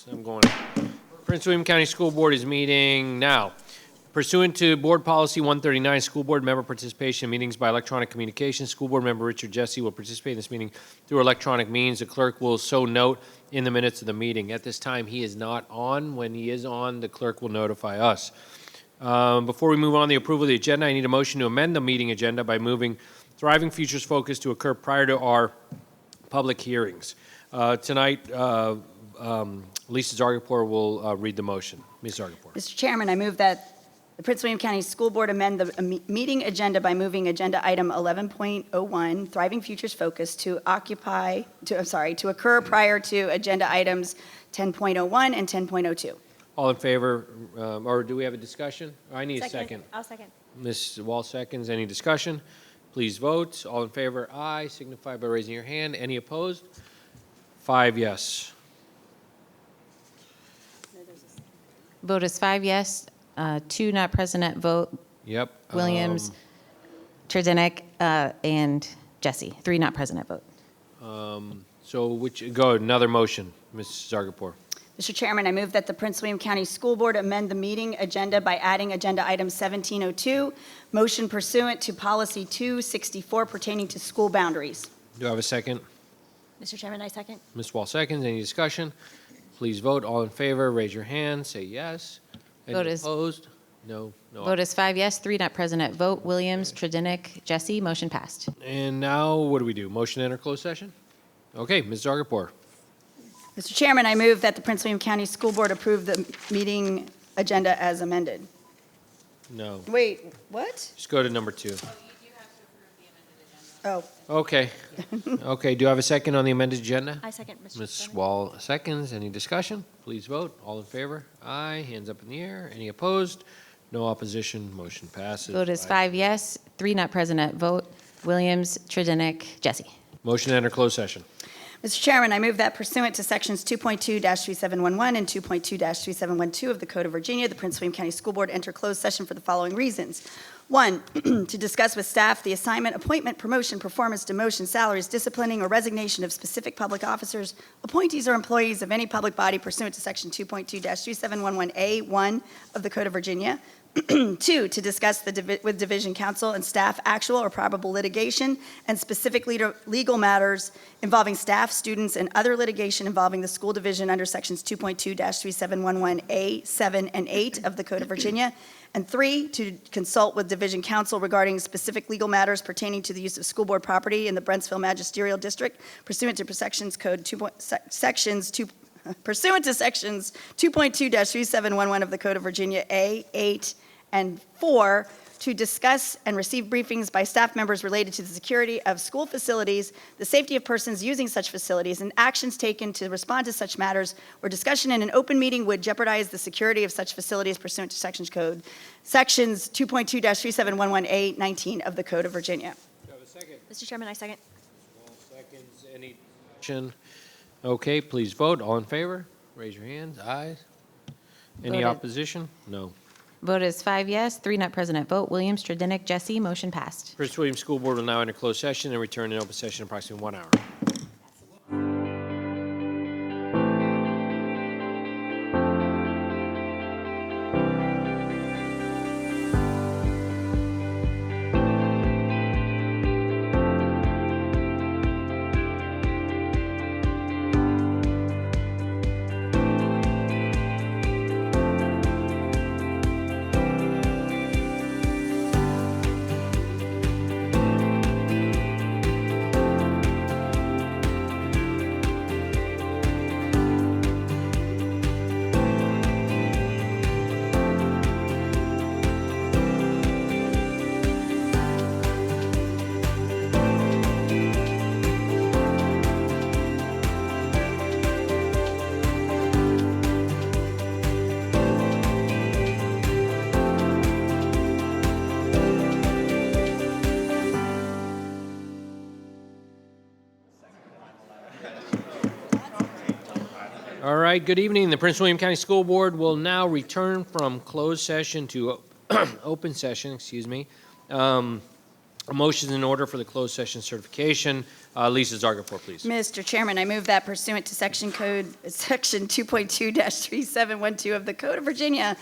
seconds. I'm going. Prince William County School Board is meeting now. Pursuant to Board Policy 139, School Board member participation in meetings by electronic communication, School Board member Richard Jesse will participate in this meeting through electronic means. The clerk will so note in the minutes of the meeting. At this time, he is not on. When he is on, the clerk will notify us. Before we move on to the approval of the agenda, I need a motion to amend the meeting agenda by moving Thriving Futures Focus to occur prior to our public hearings. Tonight, Lisa Zargarpur will read the motion. Ms. Zargarpur. Mr. Chairman, I move that the Prince William County School Board amend the meeting agenda by moving agenda item 11.01, Thriving Futures Focus, to occur prior to agenda items 10.01 and 10.02. All in favor, or do we have a discussion? I need a second. I'll second. Ms. Wall seconds. Any discussion? Please vote. All in favor, aye. Signify by raising your hand. Any opposed? 5 yes. Vote is 5 yes, 2 not present at vote. Yep. Williams, Tredinek, and Jesse. 3 not present at vote. Go another motion, Ms. Zargarpur. Mr. Chairman, I move that the Prince William County School Board amend the meeting agenda by adding agenda item 1702, motion pursuant to policy 264 pertaining to school boundaries. Do I have a second? Mr. Chairman, I second. Ms. Wall seconds. Any discussion? Please vote. All in favor, raise your hand. Say yes. Any Vote is- opposed? No. No. Vote is 5 yes, 3 not present at vote. Williams, Tredinek, Jesse. Motion passed. And now what do we do? Motion to enter closed session? Okay, Ms. Zargarpur. Mr. Chairman, I move that the Prince William County School Board approve the meeting agenda as amended. No. Wait, what? Just go to number 2. Oh, Okay. Okay, do I have a second on the amended agenda? I second, Mr. Ms. Wall seconds. Any discussion? Please vote. All in favor? Aye. Hands up in the air. Any opposed? No opposition. Motion passes. Vote is 5 yes, 3 not present at vote. Williams, Tredinek, Jesse. Motion to enter closed session. Mr. Chairman, I move that pursuant to sections 2.2-3711 and 2.2-3712 of the Code of Virginia, the Prince William County School Board enter closed session for the following reasons. 1, to discuss with staff the assignment, appointment, promotion, performance, demotion, salaries, disciplining, or resignation of specific public officers, appointees, or employees of any public body pursuant to section 2.2-3711A1 of the Code of Virginia. 2, to discuss with Division Counsel and staff actual or probable litigation and specific legal matters involving staff, students, and other litigation involving the school division under sections 2.2-3711A, 7, and 8 of the Code of Virginia. And 3, to consult with Division Counsel regarding specific legal matters pertaining to the use of school board property in the Brentsville Magisterial District pursuant to sections 2.2-3711 of the Code of Virginia, A, 8, and 4, to discuss and receive briefings by staff members related to the security of school facilities, the safety of persons using such facilities, and actions taken to respond to such matters where discussion in an open meeting would jeopardize the security of such facilities pursuant to sections 2.2-3711A, 19 of the Code of Virginia. Do I have a second? Mr. Chairman, I second. Wall seconds. Any discussion? Okay, please vote. All in favor? Raise your hands. Aye. Any Voted. opposition? No. Vote is 5 yes, 3 not present at vote. Williams, Tredinek, Jesse. Motion passed. Prince William School Board will now enter closed session and return in open session in approximately 1 hour. All right, good evening. The Prince William County School Board will now return from closed session to open session, excuse me. A motion is in order for the closed session certification. Lisa Zargarpur, please. Mr. Chairman, I move that pursuant to Section 2.2-3712 of the Code of Virginia,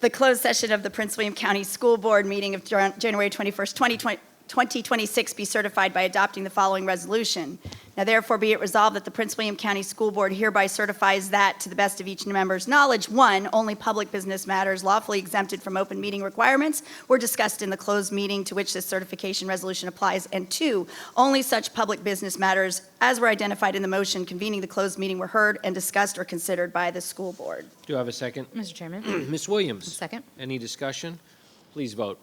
the closed session of the Prince William County School Board meeting of January 21st, 2026 be certified by adopting the following resolution. Now therefore be it resolved that the Prince William County School Board hereby certifies that, to the best of each member's knowledge, 1, only public business matters lawfully exempted from open meeting requirements were discussed in the closed meeting to which this certification resolution applies, and 2, only such public business matters as were identified in the motion convening the closed meeting were heard and discussed or considered by the school board. Do I have a second? Mr. Chairman. Ms. Williams? Second. Any discussion? Please vote.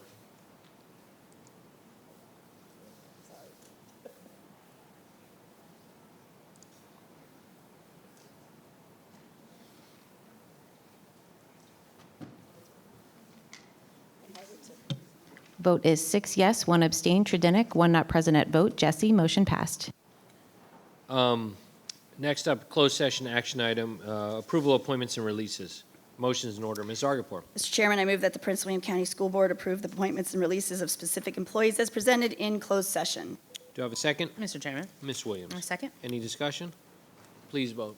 Vote is 6 yes, 1 abstain. Tredinick, 1 not present at vote. Jesse, motion passed. Next up, closed session action item, approval of appointments and releases. Motion's in order. Ms. Zargarpur. Mr. Chairman, I move that the Prince William County School Board approve the appointments and releases of specific employees as presented in closed session. Do I have a second? Mr. Chairman. Ms. Williams. Second. Any discussion? Please vote.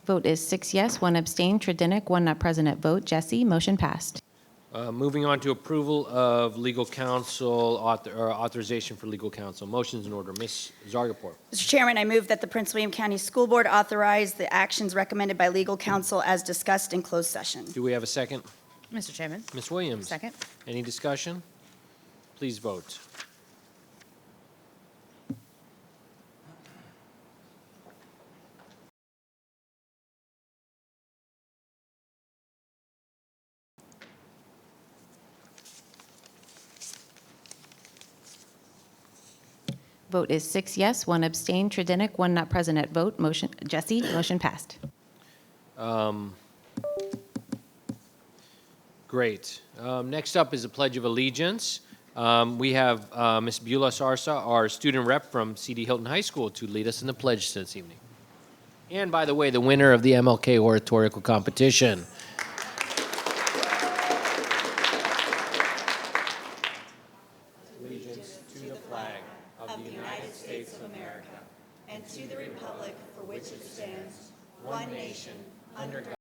Vote is 6 yes, 1 abstain. Tredinick, 1 not present at vote. Jesse, motion passed. Moving on to approval of legal counsel, authorization for legal counsel. Motion's in order. Ms. Zargarpur. Mr. Chairman, I move that the Prince William County School Board authorize the actions recommended by legal counsel as discussed in closed session. Do we have a second? Mr. Chairman. Ms. Williams. Second. Any discussion? Please vote. Vote is 6 yes, 1 abstain. Tredinick, 1 not present at vote. Jesse, motion passed. Great. Next up is the Pledge of Allegiance. We have Ms. Beulah Sarsa, our student rep from C.D. Hilton High School, to lead us in the pledge this evening. And by the way, the winner of the MLK oratorical competition. Allegiance to the flag Of the United States of America, and to the republic for which it stands, one nation, under God.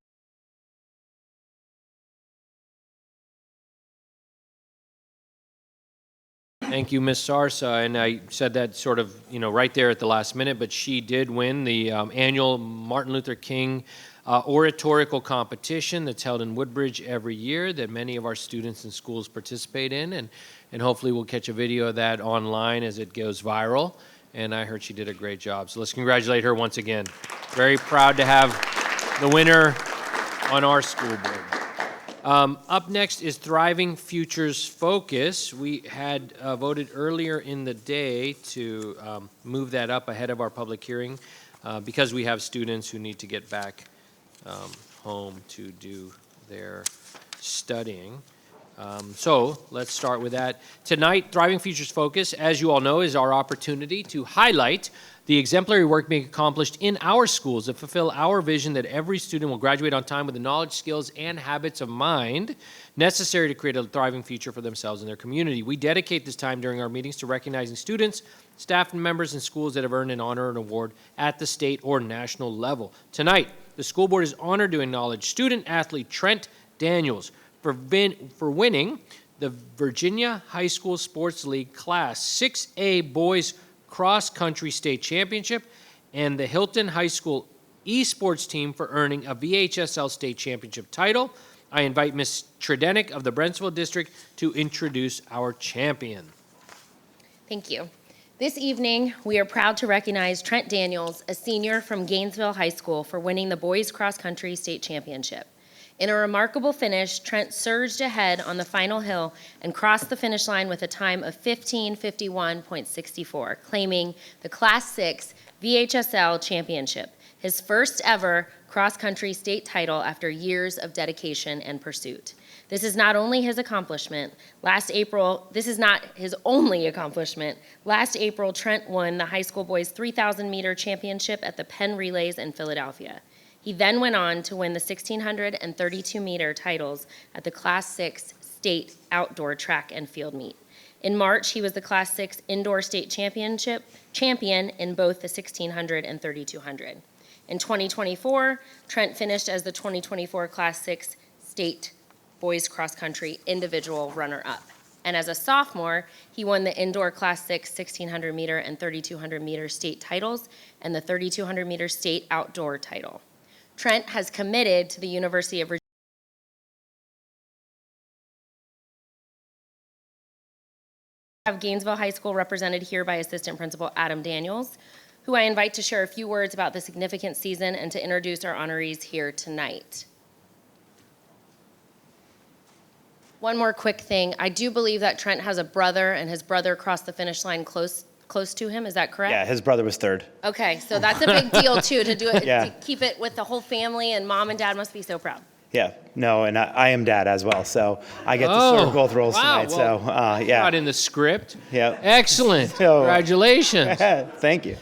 Thank you, Ms. Sarsa, and I said that sort of, right there at the last minute, but she did win the annual Martin Luther King oratorical competition that's held in Woodbridge every year that many of our students and schools participate in, and hopefully we'll catch a video of that online as it goes viral, and I heard she did a great job. So let's congratulate her once again. Very proud to have the winner on our school board. Up next is Thriving Futures Focus. We had voted earlier in the day to move that up ahead of our public hearing because we have students who need to get back home to do their studying. So let's start with that. Tonight, Thriving Futures Focus, as you all know, is our opportunity to highlight the exemplary work being accomplished in our schools that fulfill our vision that every student will graduate on time with the knowledge, skills, and habits of mind necessary to create a thriving future for themselves and their community. We dedicate this time during our meetings to recognizing students, staff and members in schools that have earned an honor and award at the state or national level. Tonight, the school board is honored to acknowledge student-athlete Trent Daniels for winning the Virginia High School Sports League Class 6A Boys Cross Country State Championship and the Hilton High School esports team for earning a VHSL State Championship title. I invite Ms. Tredinick of the Brentsville District to introduce our champion. Thank you. This evening, we are proud to recognize Trent Daniels, a senior from Gainesville High School, for winning the Boys Cross Country State Championship. In a remarkable finish, Trent surged ahead on the final hill and crossed the finish line with a time of 15:51.64, claiming the Class 6 VHSL Championship, his first ever cross-country state title after years of dedication and pursuit. This is not only his accomplishment. This is not his only accomplishment. Last April, Trent won the high school boys 3,000-meter championship at the Penn Relays in Philadelphia. He then went on to win the 1,600 and 32-meter titles at the Class 6 state outdoor track and field meet. In March, he was the Class 6 indoor state champion in both the 1,600 and 3,200. In 2024, Trent finished as the 2024 Class 6 state boys cross country individual runner-up. And as a sophomore, he won the indoor Class 6 1,600 meter and 3,200 meter state titles and the 3,200 meter state outdoor title. Trent has committed to the University of Virginia. Have Gainesville High School represented here by Assistant Principal Adam Daniels, who I invite to share a few words about the significant season and to introduce our honorees here tonight. One more quick thing. I do believe that Trent has a brother, and his brother crossed the finish line close to him. Is that correct? Yeah, his brother was third. Okay, so that's a big deal too, to do it, Yeah. to keep it with the whole family, and mom and dad must be so proud. Yeah, no, and I am dad as well, so I get to Oh, serve both roles wow, tonight. well, So yeah, Not in the script. Yeah. Excellent. So- Congratulations. Thank you.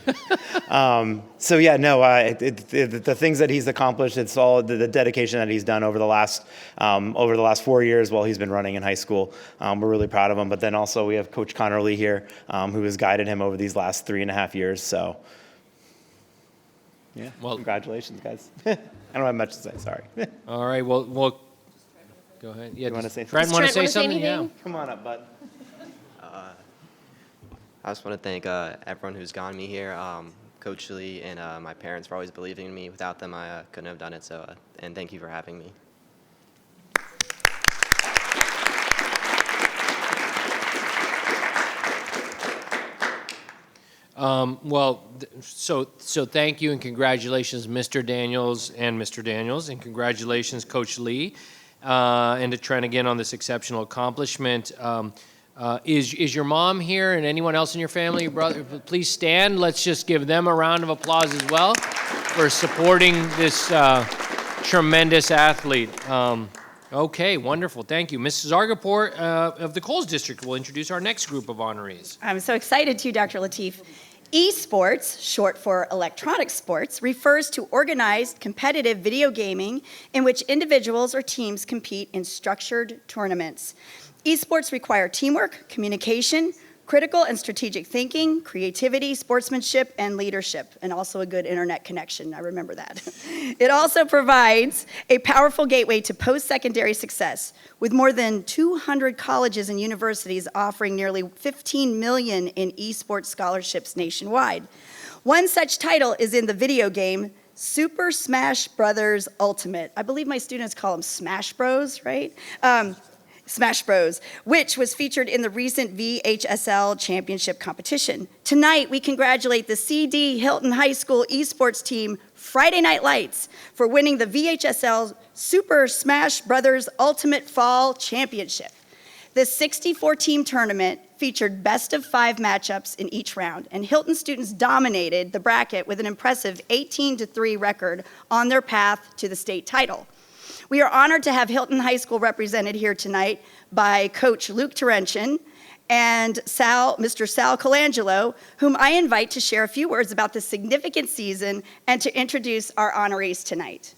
So yeah, no, the things that he's accomplished, it's all the dedication that he's done over the last 4 years while he's been running in high school. We're really proud of him. But then also we have Coach Connor Lee here, who has guided him over these last 3.5 years. So yeah, Well- congratulations, guys. I don't have much to say. Sorry. All right, well, go ahead. Yeah, You wanna does say Trent something? want to Does say Trent wanna say something? Yeah. anything? Come on up, bud. I just want to thank everyone who's gotten me here, Coach Lee and my parents for always believing in me. Without them, I couldn't have done it. So, and thank you for having me. So thank you and congratulations, Mr. Daniels, and congratulations, Coach Lee, and to Trent again on this exceptional accomplishment. Is your mom here and anyone else in your family, your brother? Please stand. Let's just give them a round of applause as well for supporting this tremendous athlete. Okay, wonderful. Thank you. Mrs. Zargapur of the Coles District will introduce our next group of honorees. I'm so excited too, Dr. Lateef. Esports, short for electronic sports, refers to organized competitive video gaming in which individuals or teams compete in structured tournaments. Esports require teamwork, communication, critical and strategic thinking, creativity, sportsmanship, and leadership, and also a good internet connection. I remember that. It also provides a powerful gateway to post-secondary success, with more than 200 colleges and universities offering nearly $15 million in esports scholarships nationwide. One such title is in the video game Super Smash Bros. Ultimate. I believe my students call them Smash Bros, right? Smash Bros, which was featured in the recent VHSL championship competition. Tonight, we congratulate the C.D. Hilton High School esports team, Friday Night Lights, for winning the VHSL Super Smash Bros. Ultimate Fall Championship. The 64-team tournament featured best-of-5 matchups in each round, and Hilton students dominated the bracket with an impressive 18-3 record on their path to the state title. We are honored to have Hilton High School represented here tonight by Coach Luke Terentian and Mr. Sal Colangelo, whom I invite to share a few words about this significant season and to introduce our honorees tonight.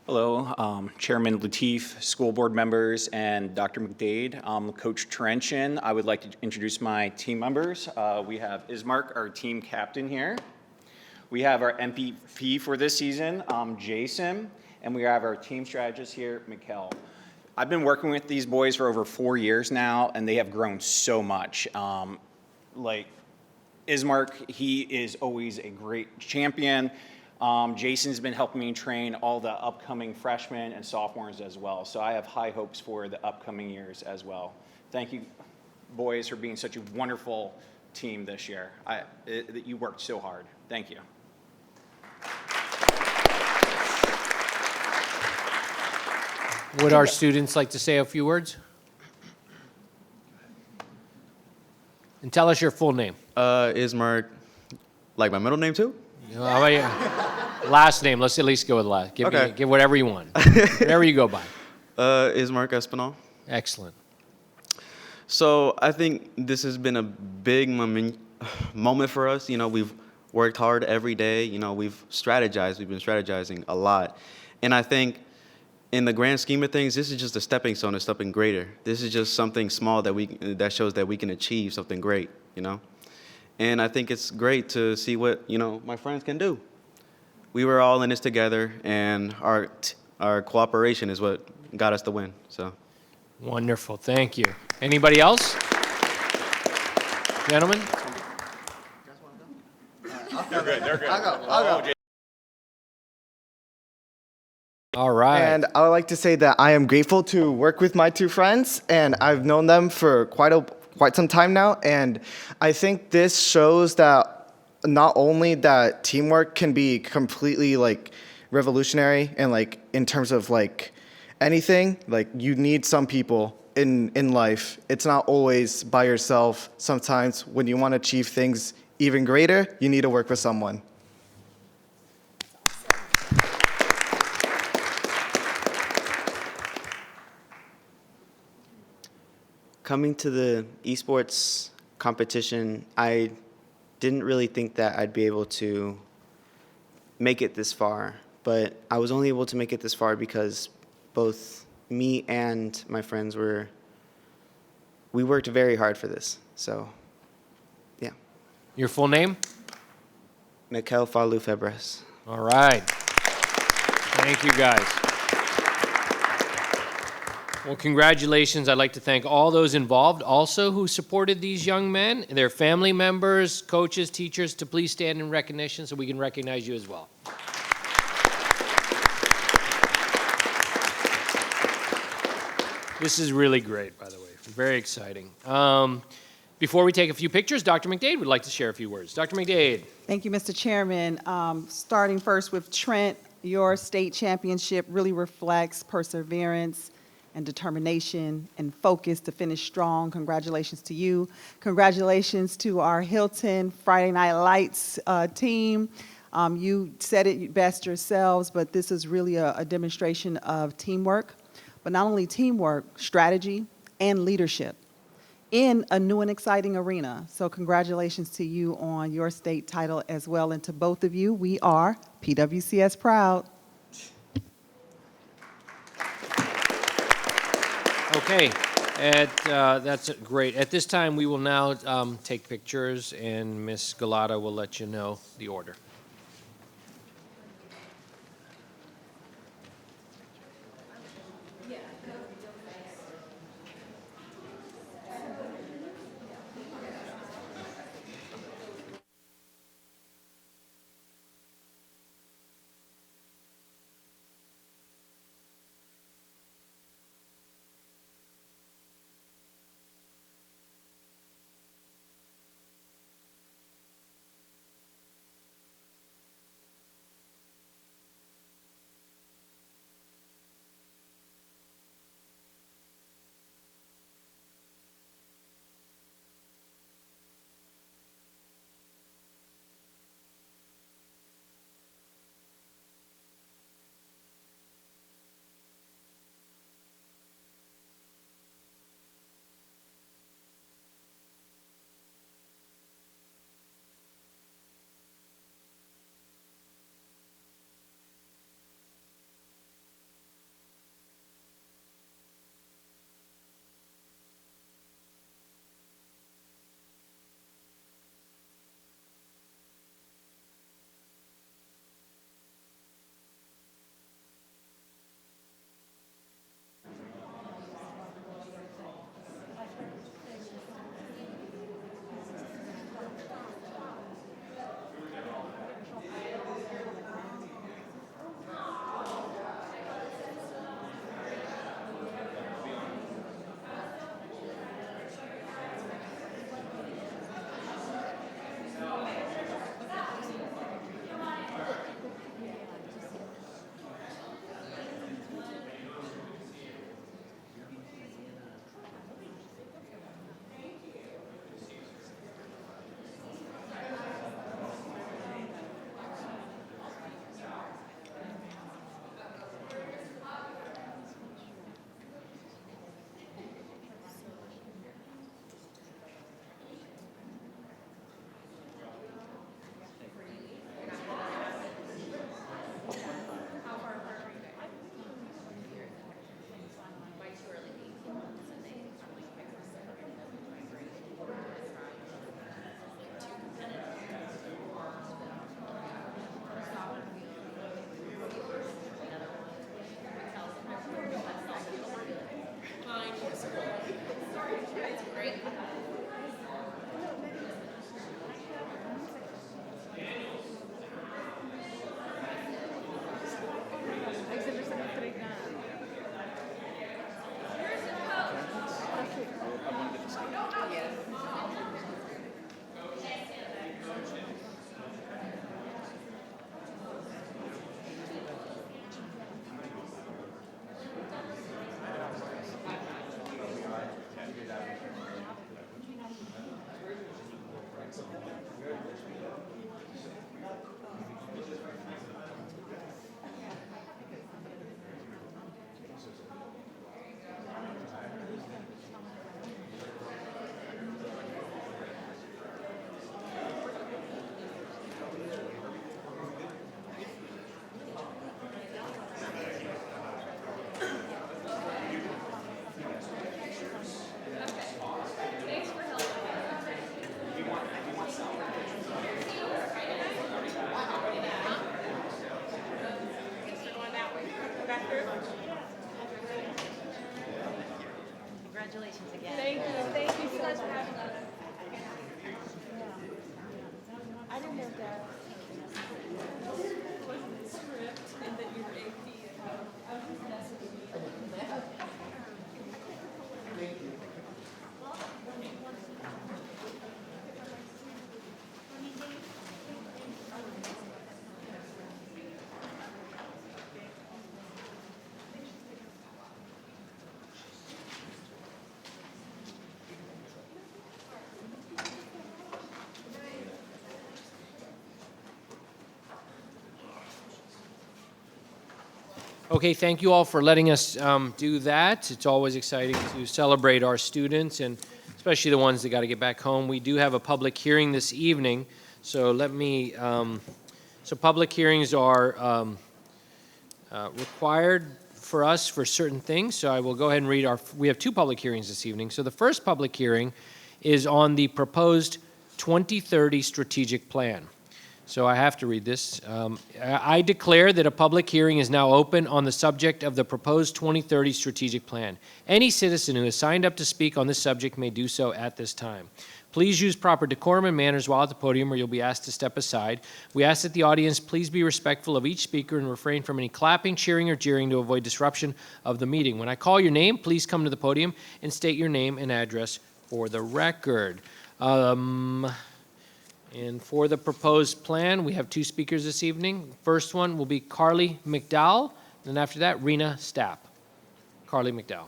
Hello, Chairman Lateef, school board members, and Dr. McDade. Coach Terentian. I would like to introduce my team members. We have Ismark, our team captain here. We have our MVP for this season, Jason, and we have our team strategist here, Mikkel. I've been working with these boys for over 4 years now, and they have grown so much. Like Ismark, he is always a great champion. Jason's been helping me train all the upcoming freshmen and sophomores as well, so I have high hopes for the upcoming years as well. Thank you, boys, for being such a wonderful team this year. You worked so hard. Thank you. Would our students like to say a few words? And tell us your full name. Ismark, like my middle name too? How about you? Last name, let's at least go with last. Okay. Give whatever you want. Whatever you go by. Is Mark Espinal. Excellent. So I think this has been a big moment for us. You know, we've worked hard every day. You know, we've strategized. We've been strategizing a lot. And I think in the grand scheme of things, this is just a stepping stone to something greater. This is just something small that shows that we can achieve something great, you know? And I think it's great to see what, you know, my friends can do. We were all in this together, and our cooperation is what got us the win, so. Wonderful, thank you. Anybody else? Gentlemen? All right. And I would like to say that I am grateful to work with my two friends, and I've known them for quite some time now. And I think this shows that not only that teamwork can be completely like revolutionary and like in terms of like anything, like you need some people in life. It's not always by yourself. Sometimes when you want to achieve things even greater, you need to work with someone. Coming to the esports competition, I didn't really think that I'd be able to make it this far, but I was only able to make it this far because both me and my friends we worked very hard for this. So, yeah. Your full name? Mikel Falou Febres. All right. Thank you, guys. Well, congratulations. I'd like to thank all those involved also who supported these young men, their family members, coaches, teachers, to please stand in recognition so we can recognize you as well. This is really great, by the way. Very exciting. Before we take a few pictures, Dr. McDade would like to share a few words. Dr. McDade. Thank you, Mr. Chairman. Starting first with Trent, your state championship really reflects perseverance and determination and focus to finish strong. Congratulations to you. Congratulations to our Hilton Friday Night Lights team. You said it best yourselves, but this is really a demonstration of teamwork, but not only teamwork, strategy and leadership in a new and exciting arena. So congratulations to you on your state title as well, and to both of you, we are PWCS proud. Okay, that's great. At this time, we will now take pictures, and Ms. Galata will let you know the order. Okay, thank you all for letting us do that. It's always exciting to celebrate our students, and especially the ones that got to get back home. We do have a public hearing this evening, so so public hearings are required for us for certain things, so I will go ahead and read we have two public hearings this evening. So the first public hearing is on the proposed 2030 strategic plan. So I have to read this. I declare that a public hearing is now open on the subject of the proposed 2030 strategic plan. Any citizen who has signed up to speak on this subject may do so at this time. Please use proper decorum and manners while at the podium, or you'll be asked to step aside. We ask that the audience please be respectful of each speaker and refrain from any clapping, cheering, or jeering to avoid disruption of the meeting. When I call your name, please come to the podium and state your name and address for the record. And for the proposed plan, we have two speakers this evening. First one will be Carly McDowell, and after that, Rena Stapp. Carly McDowell.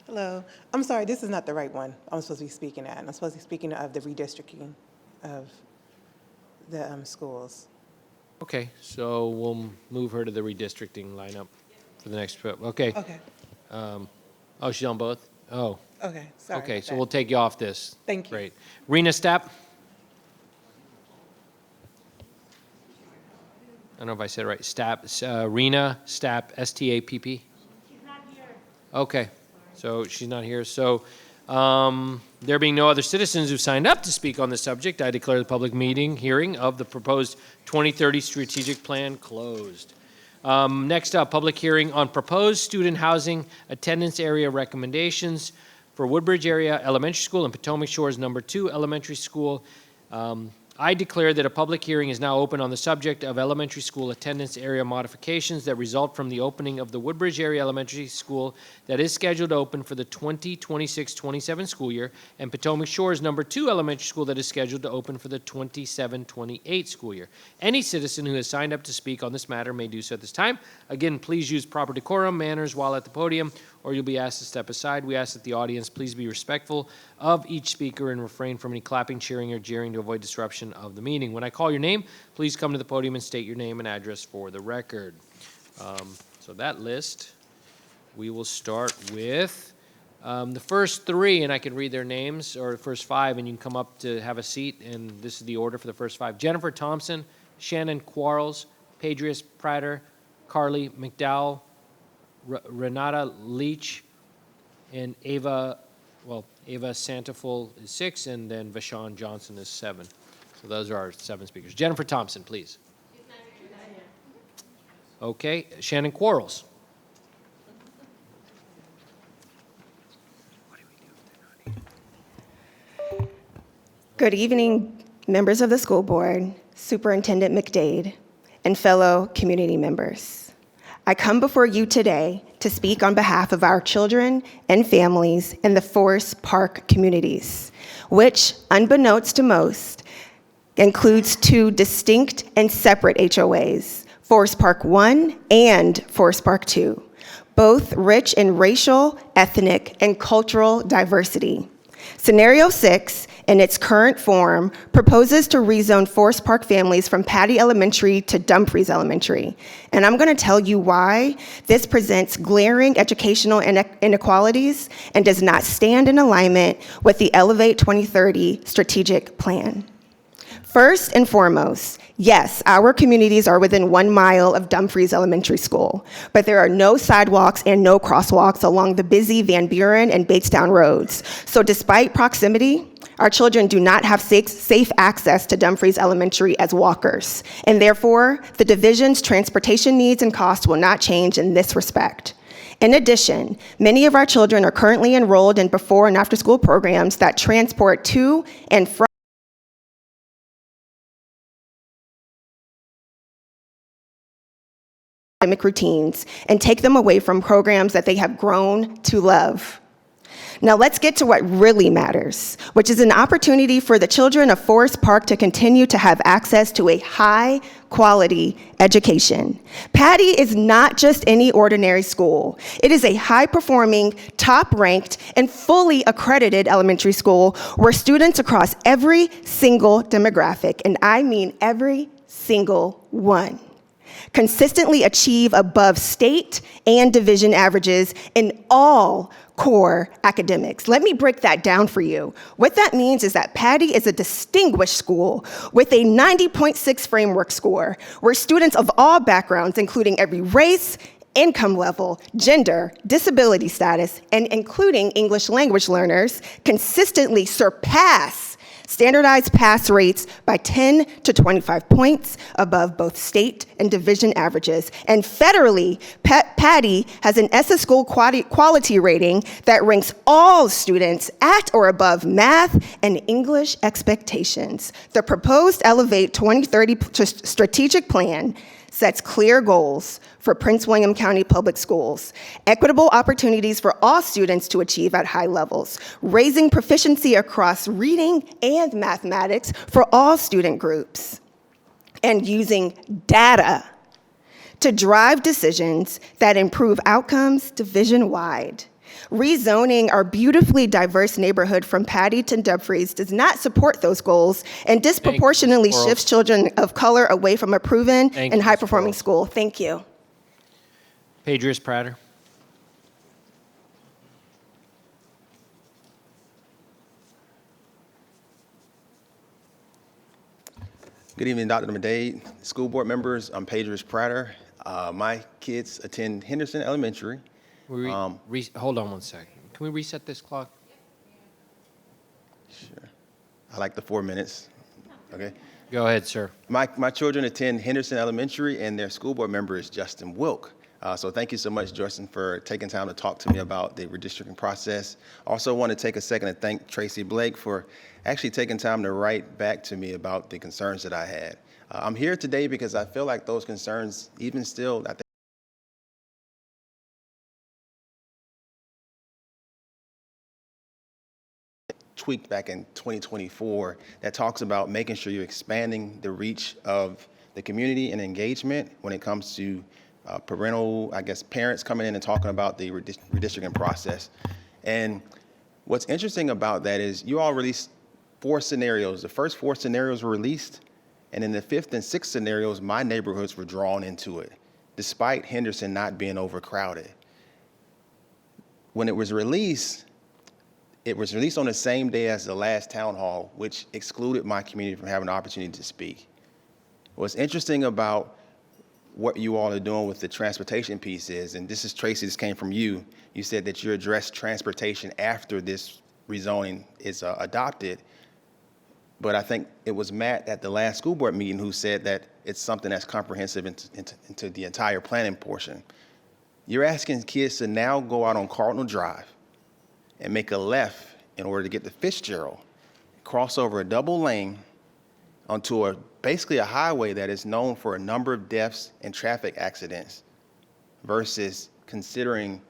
Hello. I'm sorry, this is not the right one I'm supposed to be speaking at. I'm supposed to be speaking of the redistricting of the schools. Okay, so we'll move her to the redistricting lineup for the next trip. Okay. Okay. Oh, she's on both? Oh, Okay, sorry. okay, about so that. we'll take you off this. Thank you. Great. Rena Stapp? I don't know if I said it right. Stapp, Rena Stapp, S-T-A-P-P? She's not here. Okay, so she's not here. So there being no other citizens who signed up to speak on the subject, I declare the public hearing of the proposed 2030 strategic plan closed. Next up, public hearing on proposed student housing attendance area recommendations for Woodbridge Area Elementary School and Potomac Shores No. 2 Elementary School. I declare that a public hearing is now open on the subject of elementary school attendance area modifications that result from the opening of the Woodbridge Area Elementary School that is scheduled to open for the 2026-27 school year, and Potomac Shores No. 2 Elementary School that is scheduled to open for the 27-28 school year. Any citizen who has signed up to speak on this matter may do so at this time. Again, please use proper decorum, manners while at the podium, or you'll be asked to step aside. We ask that the audience please be respectful of each speaker and refrain from any clapping, cheering, or jeering to avoid disruption of the meeting. When I call your name, please come to the podium and state your name and address for the record. So that list, we will start with the first three, and I can read their names, or the first five, and you can come up to have a seat, and this is the order for the first five. Jennifer Thompson, Shannon Quarles, Padrius Prater, Carly McDowell, Renata Leach, and Ava Santaful is 6, and then Vashon Johnson is 7. So those are our 7 speakers. Jennifer Thompson, please. Okay, Shannon Quarles. Good evening, members of the school board, Superintendent McDade, and fellow community members. I come before you today to speak on behalf of our children and families in the Forest Park communities, which, unbeknownst to most, includes 2 distinct and separate HOAs, Forest Park 1 and Forest Park 2, both rich in racial, ethnic, and cultural diversity. Scenario 6, in its current form, proposes to rezone Forest Park families from Patty Elementary to Dumfries Elementary. And I'm going to tell you why this presents glaring educational inequalities and does not stand in alignment with the Elevate 2030 strategic plan. First and foremost, yes, our communities are within 1 mile of Dumfries Elementary School, but there are no sidewalks and no crosswalks along the busy Van Buren and Batestown roads. So despite proximity, Our children do not have safe access to Dumfries Elementary as walkers, and therefore, the division's transportation needs and costs will not change in this respect. In addition, many of our children are currently enrolled in before and after school programs that transport to and from academic routines and take them away from programs that they have grown to love. Now let's get to what really matters, which is an opportunity for the children of Forest Park to continue to have access to a high-quality education. Patty is not just any ordinary school. It is a high-performing, top-ranked, and fully accredited elementary school where students across every single demographic, and I mean every single one, consistently achieve above state and division averages in all core academics. Let me break that down for you. What that means is that Patty is a distinguished school with a 90.6 framework score, where students of all backgrounds, including every race, income level, gender, disability status, and including English language learners, consistently surpass standardized pass rates by 10 to 25 points above both state and division averages. And federally, Patty has an ESSA school quality rating that ranks all students at or above math and English expectations. The proposed Elevate 2030 strategic plan sets clear goals for Prince William County Public Schools, equitable opportunities for all students to achieve at high levels, raising proficiency across reading and mathematics for all student groups, and using data to drive decisions that improve outcomes division-wide. Rezoning our beautifully diverse neighborhood from Patty to Dumfries does not support those goals and disproportionately shifts children of color away from a proven and high-performing school. Thank you. Padris Prater. Good evening, Dr. McDade, school board members. I'm Padris Prater. My kids attend Henderson Elementary. Hold on one second. Can we reset this clock? Sure. I like the 4 minutes. Okay. Go ahead, sir. My children attend Henderson Elementary, and their school board member is Justin Wilk. So thank you so much, Justin, for taking time to talk to me about the redistricting process. Also want to take a second to thank Tracy Blake for actually taking time to write back to me about the concerns that I had. I'm here today because I feel like those concerns, even still, I think tweaked back in 2024 that talks about making sure you're expanding the reach of the community and engagement when it comes to parents coming in and talking about the redistricting process. And what's interesting about that is you all released 4 scenarios. The first 4 scenarios were released, and in the 5th and 6th scenarios, my neighborhoods were drawn into it, despite Henderson not being overcrowded. When it was released on the same day as the last town hall, which excluded my community from having the opportunity to speak. What's interesting about what you all are doing with the transportation piece is, and this is Tracy, this came from you, you said that you address transportation after this rezoning is adopted, but I think it was Matt at the last school board meeting who said that it's something that's comprehensive into the entire planning portion. You're asking kids to now go out on Cardinal Drive and make a left in order to get to Fitzgerald, cross over a double lane onto basically a highway that is known for a number of deaths and traffic accidents, versus considering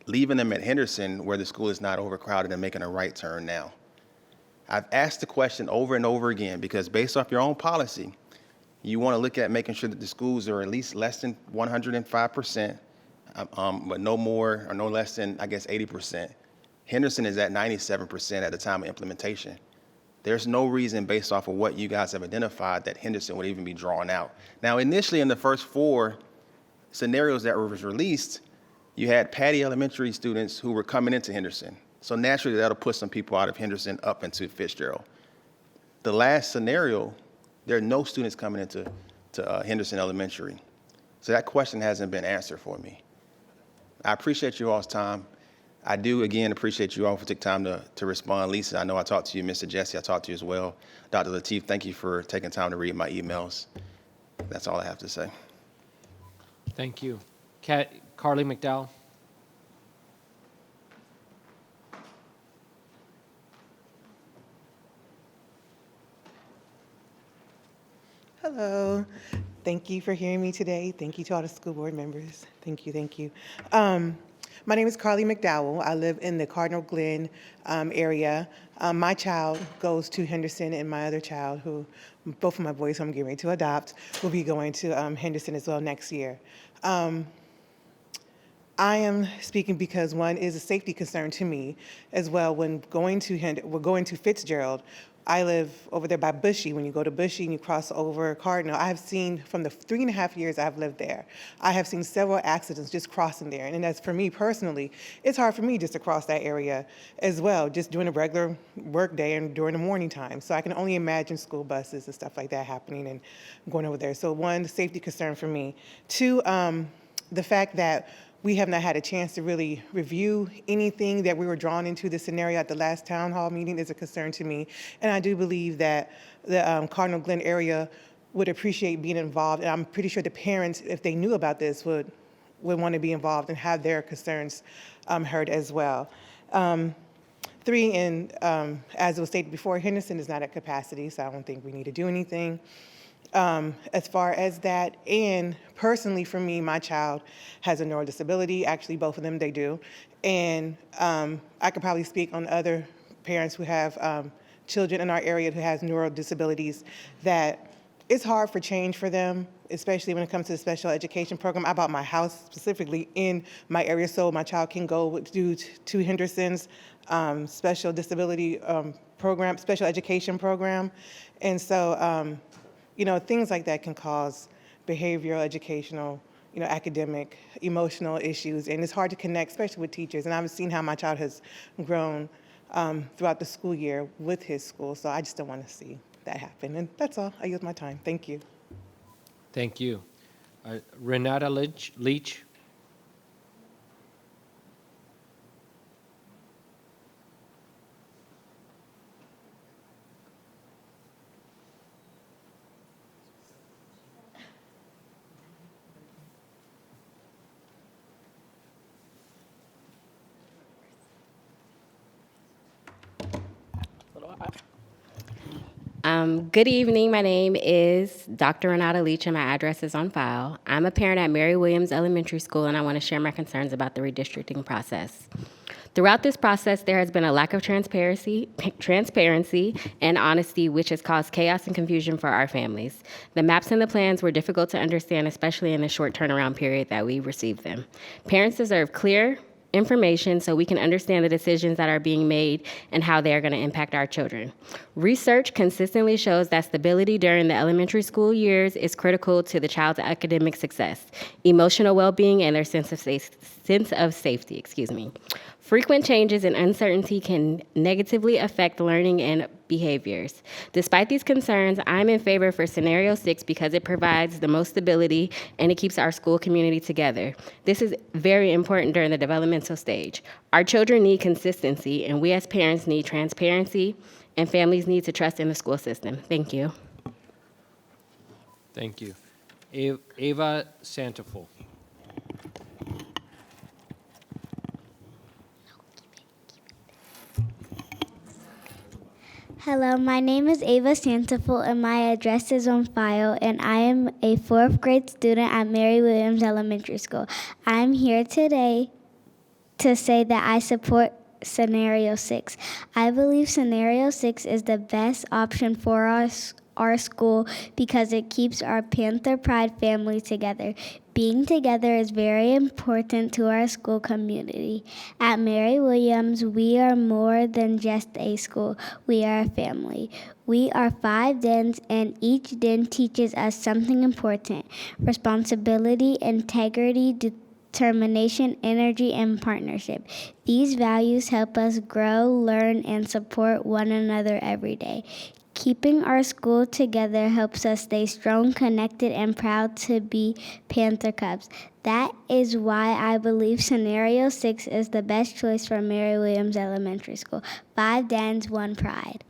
leaving them at Henderson where the school is not overcrowded and making a right turn now. I've asked the question over and over again because based off your own policy, you want to look at making sure that the schools are at least less than 105%, but no more or no less than, 80%. Henderson is at 97% at the time of implementation. There's no reason based off of what you guys have identified that Henderson would even be drawn out. Now, initially in the first 4 scenarios that were released, you had Patty Elementary students who were coming into Henderson. So naturally that'll put some people out of Henderson up into Fitzgerald. The last scenario, there are no students coming into Henderson Elementary. So that question hasn't been answered for me. I appreciate you all's time. I do, again, appreciate you all for taking time to respond. Lisa, I know I talked to you. Mr. Jesse, I talked to you as well. Dr. Lateef, thank you for taking time to read my emails. That's all I have to say. Thank you. Carly McDowell? Hello. Thank you for hearing me today. Thank you to all the school board members. Thank you, thank you. My name is Carly McDowell. I live in the Cardinal Glen area. My child goes to Henderson, and my other child, who both of my boys who I'm getting ready to adopt, will be going to Henderson as well next year. I am speaking because one is a safety concern to me as well. When going to Fitzgerald, I live over there by Bushy. When you go to Bushy and you cross over Cardinal, I have seen from the 3.5 years I've lived there, I have seen several accidents just crossing there. And as for me personally, it's hard for me just to cross that area as well, just during a regular work day and during the morning time. So I can only imagine school buses and stuff like that happening and going over there. So one, the safety concern for me. Two, the fact that we have not had a chance to really review anything that we were drawn into the scenario at the last town hall meeting is a concern to me. And I do believe that the Cardinal Glen area would appreciate being involved. And I'm pretty sure the parents, if they knew about this, would want to be involved and have their concerns heard as well. Three, and as it was stated before, Henderson is not at capacity, so I don't think we need to do anything. As far as that, and personally for me, my child has a neural disability. Actually, both of them, they do. And I could probably speak on other parents who have children in our area who has neural disabilities, that it's hard for change for them, especially when it comes to the special education program. I bought my house specifically in my area so my child can go to Henderson's special disability program, special education program. And so, things like that can cause behavioral, educational, academic, emotional issues. And it's hard to connect, especially with teachers. And I've seen how my child has grown throughout the school year with his school. So I just don't want to see that happen. And that's all. I use my time. Thank you. Thank you. Renata Leach? Good evening. My name is Dr. Renata Leach, and my address is on file. I'm a parent at Mary Williams Elementary School, and I want to share my concerns about the redistricting process. Throughout this process, there has been a lack of transparency and honesty, which has caused chaos and confusion for our families. The maps and the plans were difficult to understand, especially in the short turnaround period that we received them. Parents deserve clear information so we can understand the decisions that are being made and how they are going to impact our children. Research consistently shows that stability during the elementary school years is critical to the child's academic success, emotional well-being, and their sense of safety. Frequent changes and uncertainty can negatively affect learning and behaviors. Despite these concerns, I'm in favor for scenario 6 because it provides the most stability and it keeps our school community together. This is very important during the developmental stage. Our children need consistency, and we as parents need transparency, and families need to trust in the school system. Thank you. Thank you. Ava Santaful. Hello, my name is Ava Santaful, and my address is on file, and I am a 4th grade student at Mary Williams Elementary School. I'm here today to say that I support Scenario 6. I believe Scenario 6 is the best option for our school because it keeps our Panther Pride family together. Being together is very important to our school community. At Mary Williams, we are more than just a school. We are a family. We are 5 dens, and each den teaches us something important: responsibility, integrity, determination, energy, and partnership. These values help us grow, learn, and support one another every day. Keeping our school together helps us stay strong, connected, and proud to be Panther Cubs. That is why I believe scenario 6 is the best choice for Mary Williams Elementary School. 5 Dans, 1 Pride.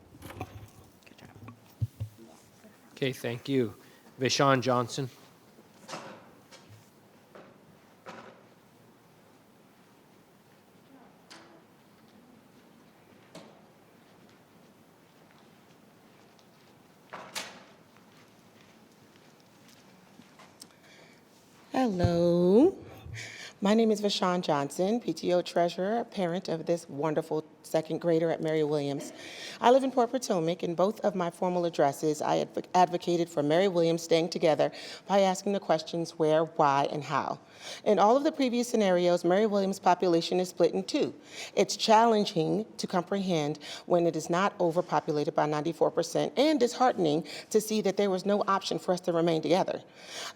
Okay, thank you. Vishawn Johnson. Hello. My name is Vishawn Johnson, PTO treasurer, parent of this wonderful second grader at Mary Williams. I live in Port Potomac. In both of my formal addresses, I advocated for Mary Williams staying together by asking the questions where, why, and how. In all of the previous scenarios, Mary Williams' population is split in two. It's challenging to comprehend when it is not overpopulated by 94% and disheartening to see that there was no option for us to remain together.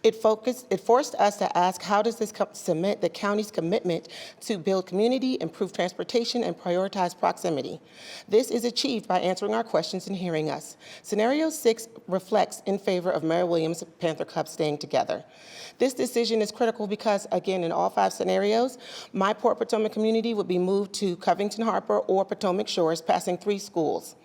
It forced us to ask, how does this cement the county's commitment to build community, improve transportation, and prioritize proximity? This is achieved by answering our questions and hearing us. Scenario 6 reflects in favor of Mary Williams Panther Cubs staying together. This decision is critical because, again, in all 5 scenarios, my Port Potomac community would be moved to Covington Harbor or Potomac Shores, passing 3 schools.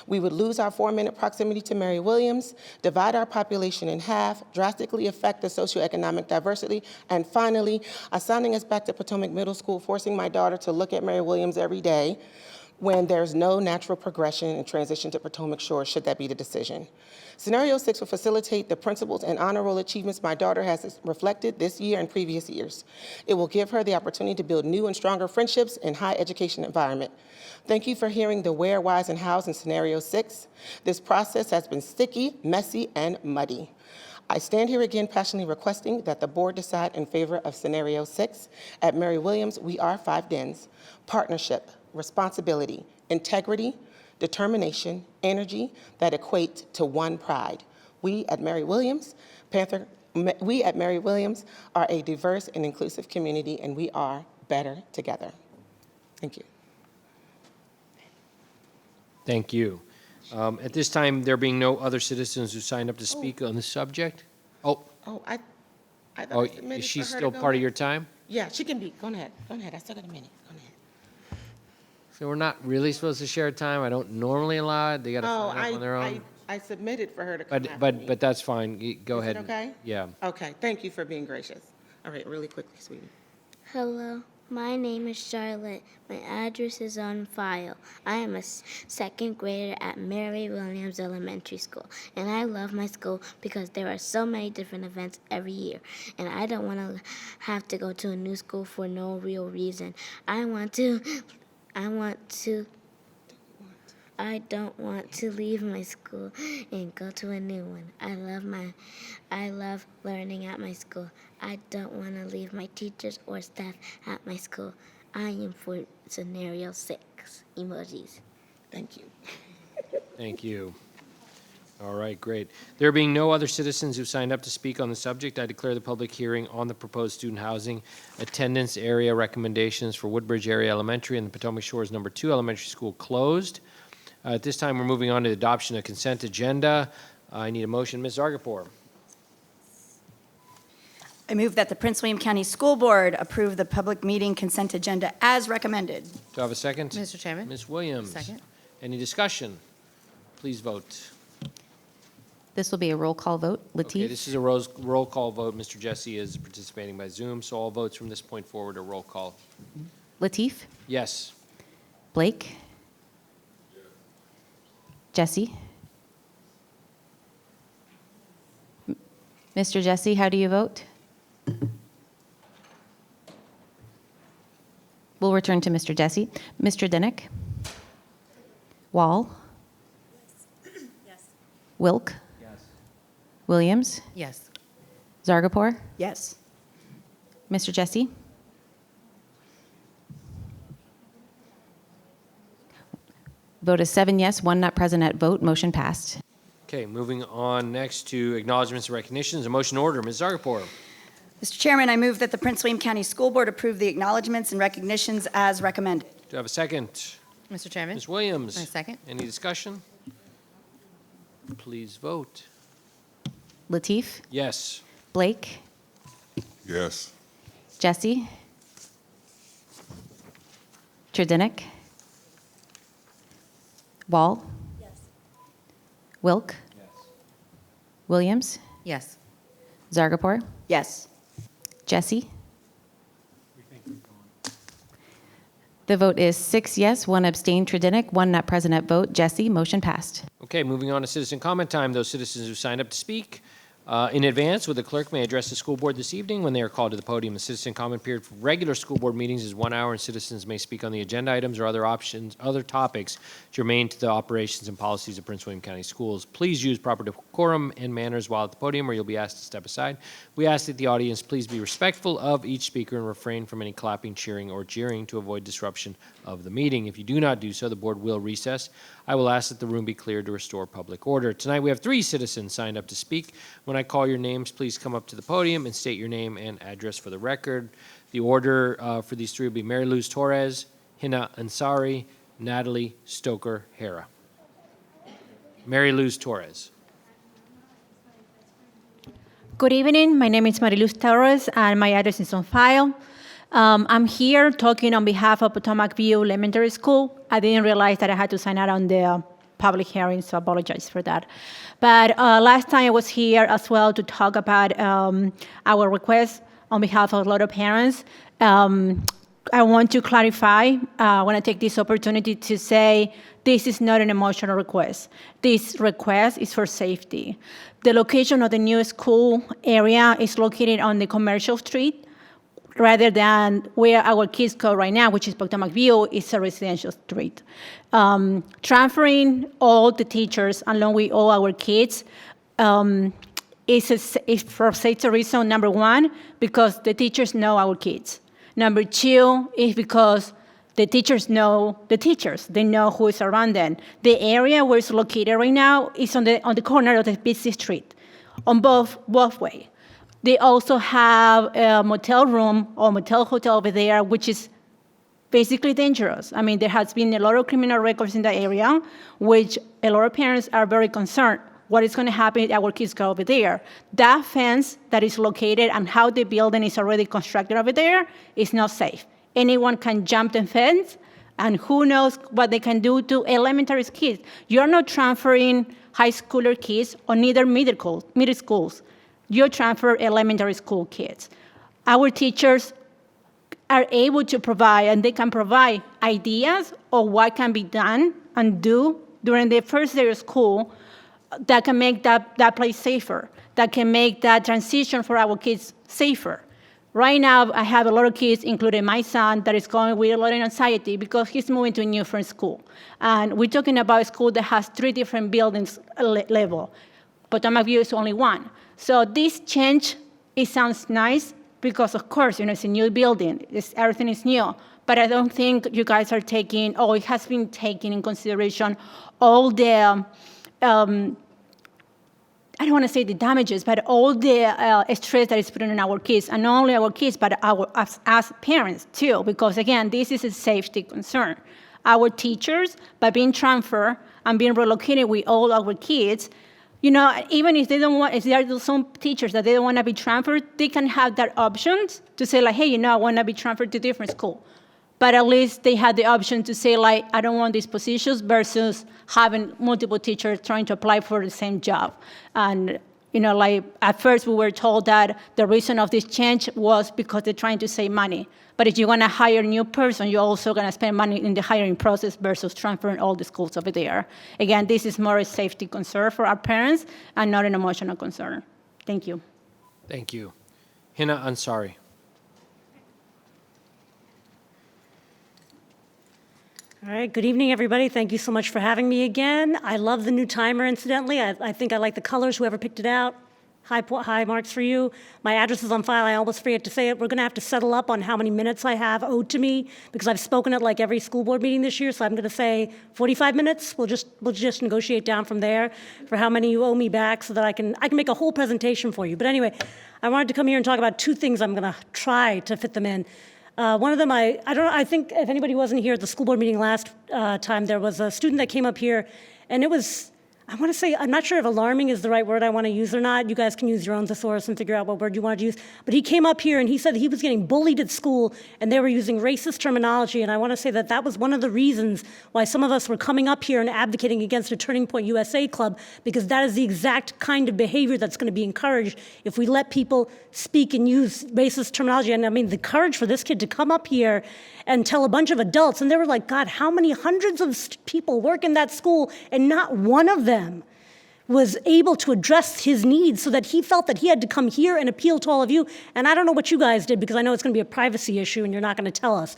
We would lose our 4-minute proximity to Mary Williams, divide our population in half, drastically affect the socioeconomic diversity, and finally, assigning us back to Potomac Middle School, forcing my daughter to look at Mary Williams every day when there's no natural progression and transition to Potomac Shores, should that be the decision. Scenario 6 will facilitate the principles and honor roll achievements my daughter has reflected this year and previous years. It will give her the opportunity to build new and stronger friendships in high education environment. Thank you for hearing the where, whys, and hows in Scenario 6. This process has been sticky, messy, and muddy. I stand here again passionately requesting that the board decide in favor of Scenario 6. At Mary Williams, we are 5 Dens: partnership, responsibility, integrity, determination, energy that equate to 1 pride. We at Mary Williams are a diverse and inclusive community, and we are better together. Thank you. Thank you. At this time, there being no other citizens who signed up to speak on the subject? I thought I submitted Is she for her to still go part of next. your time? Yeah, she can be. Go ahead. Go ahead. I still got a minute. Go ahead. So we're not really supposed to share time? I don't normally allow it. They got to sign up on their own? I submitted for her to come after me. But that's fine. Go Is it ahead. okay? Yeah. Okay, thank you for being gracious. All right, really quickly, sweetie. Hello, my name is Charlotte. My address is on file. I am a second grader at Mary Williams Elementary School, and I love my school because there are so many different events every year, and I don't want to have to go to a new school for no real reason. I don't want to leave my school and go to a new one. I love learning at my school. I don't want to leave my teachers or staff at my school. I am for Scenario 6. Emojis. Thank you. Thank you. All right, great. There being no other citizens who signed up to speak on the subject, I declare the public hearing on the proposed student housing attendance area recommendations for Woodbridge Area Elementary and the Potomac Shores No. 2 Elementary School closed. At this time, we're moving on to the adoption of consent agenda. I need a motion. Ms. Zargarpur. I move that the Prince William County School Board approve the public meeting consent agenda as recommended. Do I have a second? Mr. Chairman. Ms. Williams. Second. Any discussion? Please vote. This will be a roll call vote. Lateef? Okay, this is a roll call vote. Mr. Jesse is participating by Zoom, so all votes from this point forward are roll call. Lateef? Yes. Blake? Jesse? Mr. Jesse, how do you vote? We'll return to Mr. Jesse. Mr. Dinnick? Wall? Yes. Wilk? Yes. Williams? Yes. Zargarpur? Yes. Mr. Jesse? Vote is 7 yes, 1 not present at vote. Motion passed. Okay, moving on next to acknowledgements and recognitions. A motion order. Ms. Zargarpur. Mr. Chairman, I move that the Prince William County School Board approve the acknowledgements and recognitions as recommended. Do I have a second? Mr. Chairman. Ms. Williams. I second. Any discussion? Please vote. Lateef? Yes. Blake? Yes. Jesse? Tredinick? Wall? Wilk? Williams? Yes. Zargapur? Yes. Jesse? The vote is 6 yes, 1 abstain, Tredinick, 1 not present at vote. Jesse, motion passed. Okay, moving on to citizen comment time. Those citizens who signed up to speak in advance with the clerk may address the school board this evening when they are called to the podium. The citizen comment period for regular school board meetings is 1 hour, and citizens may speak on the agenda items or other topics germane to the operations and policies of Prince William County Schools. Please use proper decorum and manners while at the podium, or you'll be asked to step aside. We ask that the audience please be respectful of each speaker and refrain from any clapping, cheering, or jeering to avoid disruption of the meeting. If you do not do so, the board will recess. I will ask that the room be cleared to restore public order. Tonight, we have 3 citizens signed up to speak. When I call your names, please come up to the podium and state your name and address for the record. The order for these 3 will be Mary Luz Torres, Hina Ansari, Natalie Stoker-Hara. Mary Luz Torres. Good evening. My name is Mariluz Torres, and my address is on file. I'm here talking on behalf of Potomac View Elementary School. I didn't realize that I had to sign out on the public hearing, so I apologize for that. But last time I was here as well to talk about our request on behalf of a lot of parents. I want to clarify, I want to take this opportunity to say this is not an emotional request. This request is for safety. The location of the new school area is located on the commercial street, rather than where our kids go right now, which is Potomac View, is a residential street. Transferring all the teachers along with all our kids is for safety reason, number 1, because the teachers know our kids. Number 2 is because the teachers know the teachers. They know who is around them. The area where it's located right now is on the corner of the busy street, on both ways. They also have a motel room or motel hotel over there, which is basically dangerous. I mean, there has been a lot of criminal records in the area, which a lot of parents are very concerned. What is going to happen if our kids go over there? That fence that is located and how the building is already constructed over there is not safe. Anyone can jump the fence, and who knows what they can do to elementary kids. You're not transferring high schooler kids or neither middle schools. You transfer elementary school kids. Our teachers are able to provide, and they can provide ideas of what can be done and do during the first day of school that can make that place safer, that can make that transition for our kids safer. Right now, I have a lot of kids, including my son, that is going with a lot of anxiety because he's moving to a new first school. And we're talking about a school that has 3 different buildings level. Potomac View is only 1. So this change, it sounds nice because, of course, it's a new building. Everything is new. But I don't think you guys are taking, or it has been taken in consideration, all the, I don't want to say the damages, but all the stress that is put on our kids, and not only our kids, but as parents too, because again, this is a safety concern. Our teachers, by being transferred and being relocated with all our kids, even if they don't want, if there are some teachers that they don't want to be transferred, they can have that option to say like, hey, I want to be transferred to a different school. But at least they had the option to say like, I don't want these positions versus having multiple teachers trying to apply for the same job. And like at first we were told that the reason of this change was because they're trying to save money. But if you want to hire a new person, you're also going to spend money in the hiring process versus transferring all the schools over there. Again, this is more a safety concern for our parents and not an emotional concern. Thank you. Thank you. Hina Ansari. All right, good evening, everybody. Thank you so much for having me again. I love the new timer, incidentally. I think I like the colors, whoever picked it out. High marks for you. My address is on file. I almost forget to say it. We're going to have to settle up on how many minutes I have owed to me because I've spoken at like every school board meeting this year. So I'm going to say 45 minutes. We'll just negotiate down from there for how many you owe me back so that I can make a whole presentation for you. But anyway, I wanted to come here and talk about 2 things. I'm going to try to fit them in. One of them, I don't know, I think if anybody wasn't here at the school board meeting last time, there was a student that came up here, and I want to say, I'm not sure if alarming is the right word I want to use or not. You guys can use your own thesaurus and figure out what word you want to use. But he came up here and he said that he was getting bullied at school and they were using racist terminology. And I want to say that that was one of the reasons why some of us were coming up here and advocating against a Turning Point USA Club, because that is the exact kind of behavior that's going to be encouraged if we let people speak and use racist terminology. And I mean, the courage for this kid to come up here and tell a bunch of adults, and they were like, God, how many hundreds of people work in that school, and not one of them was able to address his needs, so that he felt that he had to come here and appeal to all of you. And I don't know what you guys did, because I know it's going to be a privacy issue and you're not going to tell us.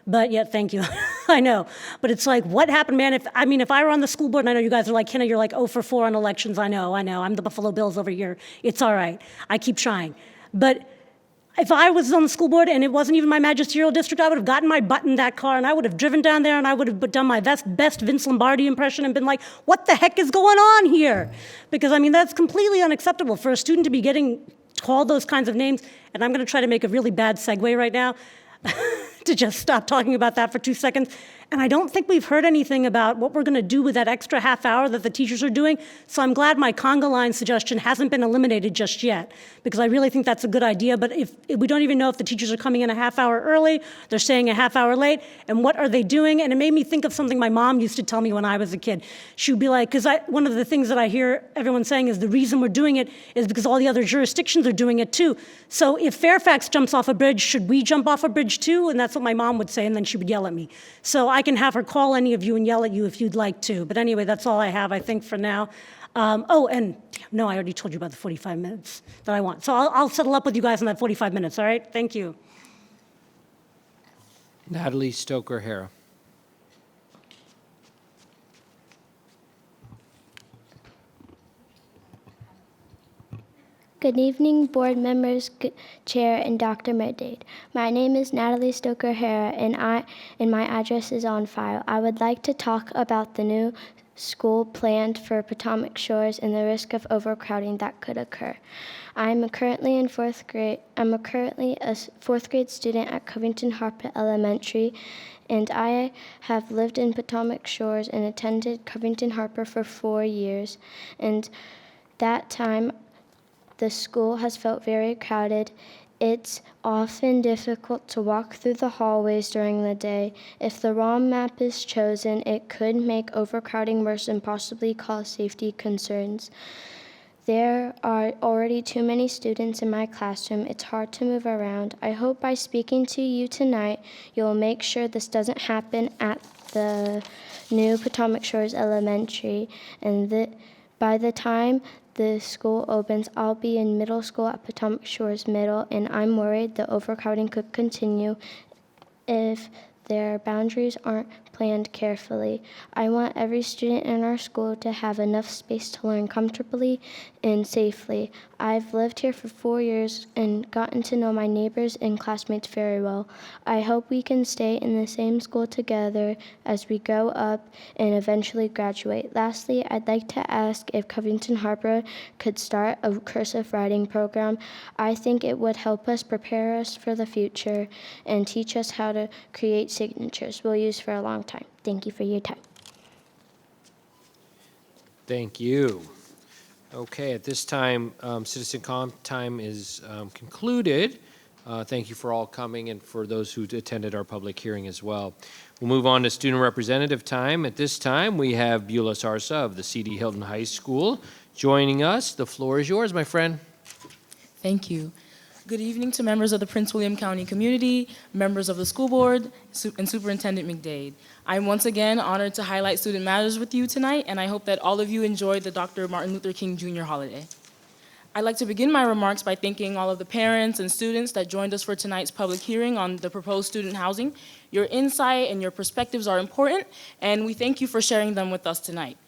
But yeah, thank you. I know. But it's like, what happened, man? If I were on the school board, and I know you guys are like, Kenna, you're like 0 for 4 on elections. I know. I'm the Buffalo Bills over here. It's all right. I keep trying. But if I was on the school board and it wasn't even my magisterial district, I would have gotten my butt in that car and I would have driven down there and I would have done my best Vince Lombardi impression and been like, what the heck is going on here? Because I mean, that's completely unacceptable for a student to be getting called those kinds of names. And I'm going to try to make a really bad segue right now to just stop talking about that for 2 seconds. And I don't think we've heard anything about what we're going to do with that extra half hour that the teachers are doing. So I'm glad my conga line suggestion hasn't been eliminated just yet, because I really think that's a good idea. But if we don't even know if the teachers are coming in a half hour early, they're staying a half hour late, and what are they doing? And it made me think of something my mom used to tell me when I was a kid. She would be like, because one of the things that I hear everyone saying is the reason we're doing it is because all the other jurisdictions are doing it too. So if Fairfax jumps off a bridge, should we jump off a bridge too? And that's what my mom would say, and then she would yell at me. So I can have her call any of you and yell at you if you'd like to. But anyway, that's all I have, I think, for now. I already told you about the 45 minutes that I want. So I'll settle up with you guys in that 45 minutes, all right? Thank you. Natalie Stoker-Hara. Good evening, board members, chair, and Dr. McDade. My name is Natalie Stoker-Hara, and my address is on file. I would like to talk about the new school planned for Potomac Shores and the risk of overcrowding that could occur. I'm currently a fourth grade student at Covington Harper Elementary, and I have lived in Potomac Shores and attended Covington Harper for 4 years. And that time, the school has felt very crowded. It's often difficult to walk through the hallways during the day. If the wrong map is chosen, it could make overcrowding worse and possibly cause safety concerns. There are already too many students in my classroom. It's hard to move around. I hope by speaking to you tonight, you'll make sure this doesn't happen at the new Potomac Shores Elementary, and that by the time the school opens, I'll be in middle school at Potomac Shores Middle, and I'm worried the overcrowding could continue if their boundaries aren't planned carefully. I want every student in our school to have enough space to learn comfortably and safely. I've lived here for 4 years and gotten to know my neighbors and classmates very well. I hope we can stay in the same school together as we grow up and eventually graduate. Lastly, I'd like to ask if Covington Harper could start a cursive writing program. I think it would help us prepare us for the future and teach us how to create signatures we'll use for a long time. Thank you for your time. Thank you. Okay, at this time, citizen comment time is concluded. Thank you for all coming and for those who attended our public hearing as well. We'll move on to student representative time. At this time, we have Beulah Sarsa of the C.D. Hilton High School joining us. The floor is yours, my friend. Thank you. Good evening to members of the Prince William County community, members of the school board, and Superintendent McDade. I'm once again honored to highlight Student Matters with you tonight, and I hope that all of you enjoyed the Dr. Martin Luther King Jr. holiday. I'd like to begin my remarks by thanking all of the parents and students that joined us for tonight's public hearing on the proposed student housing. Your insight and your perspectives are important, and we thank you for sharing them with us tonight.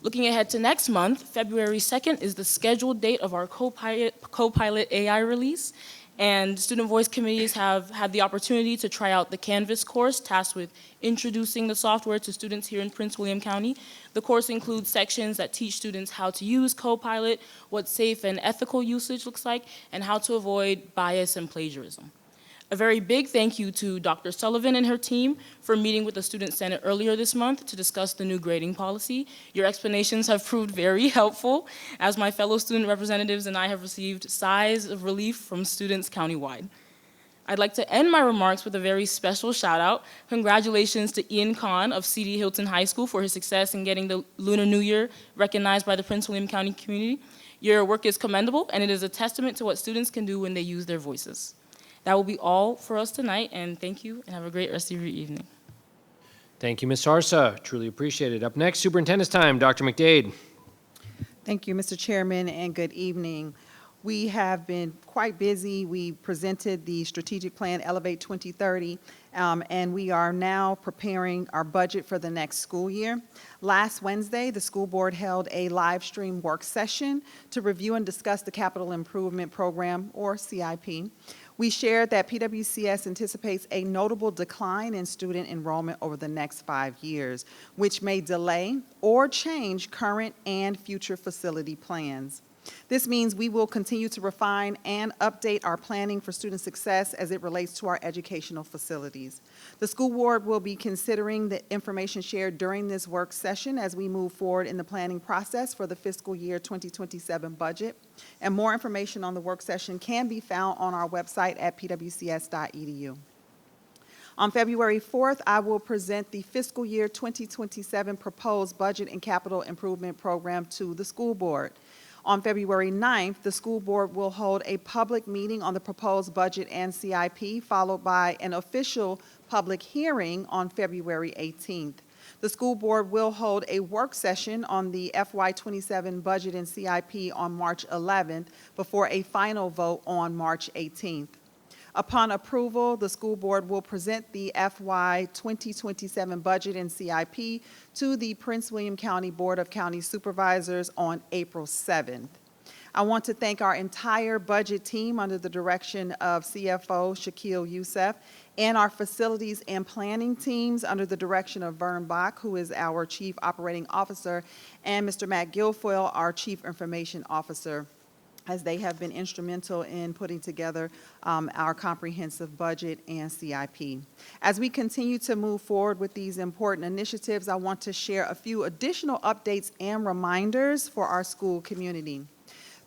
Looking ahead to next month, February 2nd is the scheduled date of our co-pilot AI release, and student voice committees have had the opportunity to try out the Canvas course tasked with introducing the software to students here in Prince William County. The course includes sections that teach students how to use Copilot, what safe and ethical usage looks like, and how to avoid bias and plagiarism. A very big thank you to Dr. Sullivan and her team for meeting with the Student Senate earlier this month to discuss the new grading policy. Your explanations have proved very helpful, as my fellow student representatives and I have received sighs of relief from students countywide. I'd like to end my remarks with a very special shout out. Congratulations to Ian Kahn of C.D. Hilton High School for his success in getting the Lunar New Year recognized by the Prince William County community. Your work is commendable, and it is a testament to what students can do when they use their voices. That will be all for us tonight, and thank you, and have a great rest of your evening. Thank you, Ms. Sarsa. Truly appreciate it. Up next, superintendent's time. Dr. McDade. Thank you, Mr. Chairman, and good evening. We have been quite busy. We presented the strategic plan Elevate 2030, and we are now preparing our budget for the next school year. Last Wednesday, the school board held a live stream work session to review and discuss the Capital Improvement Program, or CIP. We shared that PWCS anticipates a notable decline in student enrollment over the next 5 years, which may delay or change current and future facility plans. This means we will continue to refine and update our planning for student success as it relates to our educational facilities. The school board will be considering the information shared during this work session as we move forward in the planning process for the fiscal year 2027 budget. And more information on the work session can be found on our website at pwcs.edu. On February 4th, I will present the fiscal year 2027 proposed budget and capital improvement program to the school board. On February 9th, the school board will hold a public meeting on the proposed budget and CIP, followed by an official public hearing on February 18th. The school board will hold a work session on the FY27 budget and CIP on March 11th before a final vote on March 18th. Upon approval, the school board will present the FY 2027 budget and CIP to the Prince William County Board of County Supervisors on April 7th. I want to thank our entire budget team under the direction of CFO Shaquille Youssef and our facilities and planning teams under the direction of Vern Bach, who is our Chief Operating Officer, and Mr. Matt Guilfoyle, our Chief Information Officer, as they have been instrumental in putting together our comprehensive budget and CIP. As we continue to move forward with these important initiatives, I want to share a few additional updates and reminders for our school community.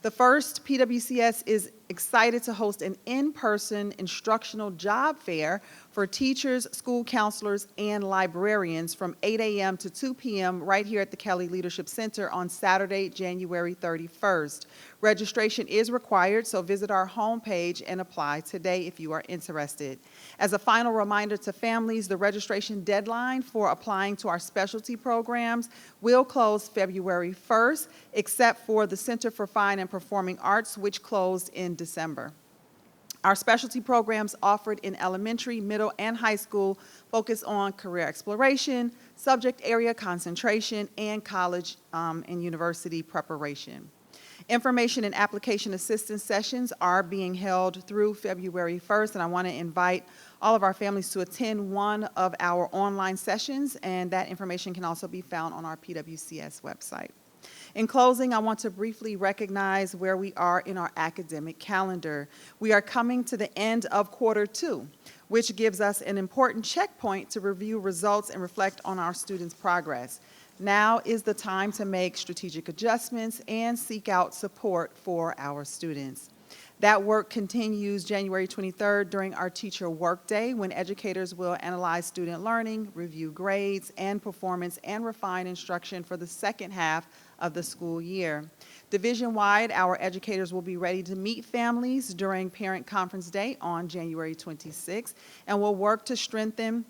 The first, PWCS is excited to host an in-person instructional job fair for teachers, school counselors, and librarians from 8 a.m. to 2 p.m. right here at the Kelly Leadership Center on Saturday, January 31st. Registration is required, so visit our homepage and apply today if you are interested. As a final reminder to families, the registration deadline for applying to our specialty programs will close February 1st, except for the Center for Fine and Performing Arts, which closed in December. Our specialty programs offered in elementary, middle, and high school focus on career exploration, subject area concentration, and college and university preparation. Information and application assistance sessions are being held through February 1st, and I want to invite all of our families to attend one of our online sessions, and that information can also be found on our PWCS website. In closing, I want to briefly recognize where we are in our academic calendar. We are coming to the end of Q2, which gives us an important checkpoint to review results and reflect on our students' progress. Now is the time to make strategic adjustments and seek out support for our students. That work continues January 23rd during our Teacher Work Day, when educators will analyze student learning, review grades and performance, and refine instruction for the second half of the school year. Division-wide, our educators will be ready to meet families during Parent Conference Day on January 26th, and will work to strengthen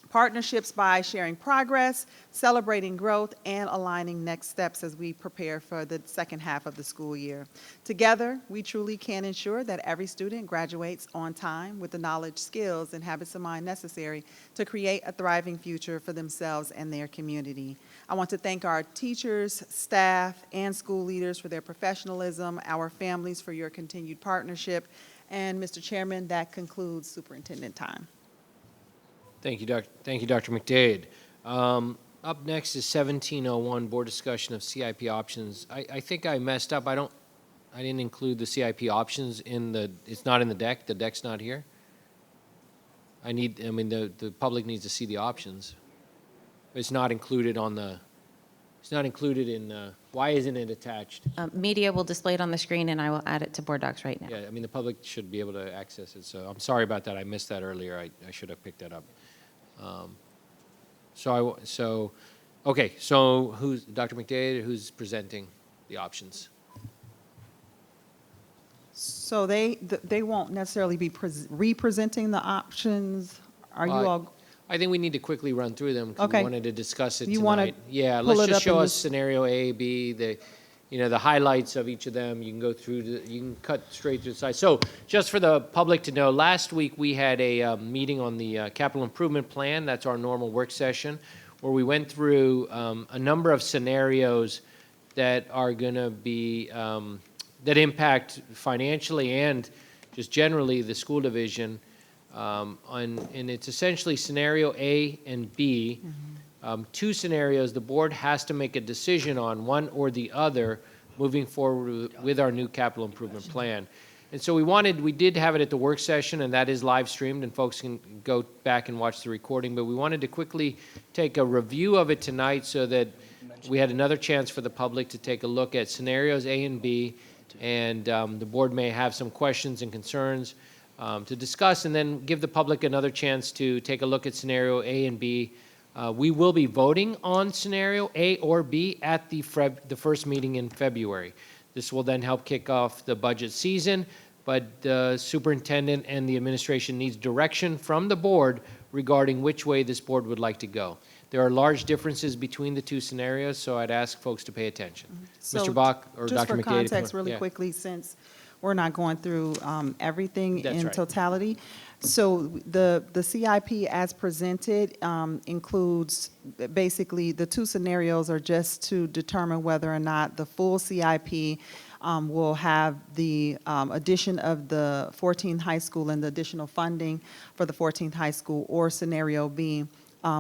partnerships by sharing progress, celebrating growth, and aligning next steps as we prepare for the second half of the school year. Together, we truly can ensure that every student graduates on time with the knowledge, skills, and habits of mind necessary to create a thriving future for themselves and their community. I want to thank our teachers, staff, and school leaders for their professionalism, our families for your continued partnership, and Mr. Chairman, that concludes superintendent time. Thank you, Dr. McDade. Up next is 1701, board discussion of CIP options. I think I messed up. I didn't include the CIP options in the, it's not in the deck. The deck's not here. I mean, the public needs to see the options. It's not included it's not included in, why isn't it attached? Media will display it on the screen, and I will add it to board docs right now. Yeah, I mean, the public should be able to access it, so I'm sorry about that. I missed that earlier. I should have picked that up. Okay, so who's, Dr. McDade, who's presenting the options? So they won't necessarily be representing the options? Are you all? I think we need to quickly run through them because we Okay. wanted to discuss it You wanna tonight. Yeah, pull let's it just up show in us this- scenario A, B, the highlights of each of them. You can go through, you can cut straight to the side. So just for the public to know, last week we had a meeting on the capital improvement plan. That's our normal work session, where we went through a number of scenarios that are going to be, that impact financially and just generally the school division. And it's essentially scenario A and B. Two scenarios, the board has to make a decision on one or the other moving forward with our new capital improvement plan. And so we did have it at the work session, and that is live streamed, and folks can go back and watch the recording, but we wanted to quickly take a review of it tonight so that we had another chance for the public to take a look at scenarios A and B, and the board may have some questions and concerns to discuss, and then give the public another chance to take a look at scenario A and B. We will be voting on scenario A or B at the first meeting in February. This will then help kick off the budget season, but the superintendent and the administration needs direction from the board regarding which way this board would like to go. There are large differences between the two scenarios, so I'd ask folks to pay attention. So Mr. Bach or Dr. McDade. Just for context, really yeah. quickly, since we're not going through everything That's in right. totality. So the CIP as presented includes, basically, the two scenarios are just to determine whether or not the full CIP will have the addition of the 14th high school and the additional funding for the 14th high school, or scenario B,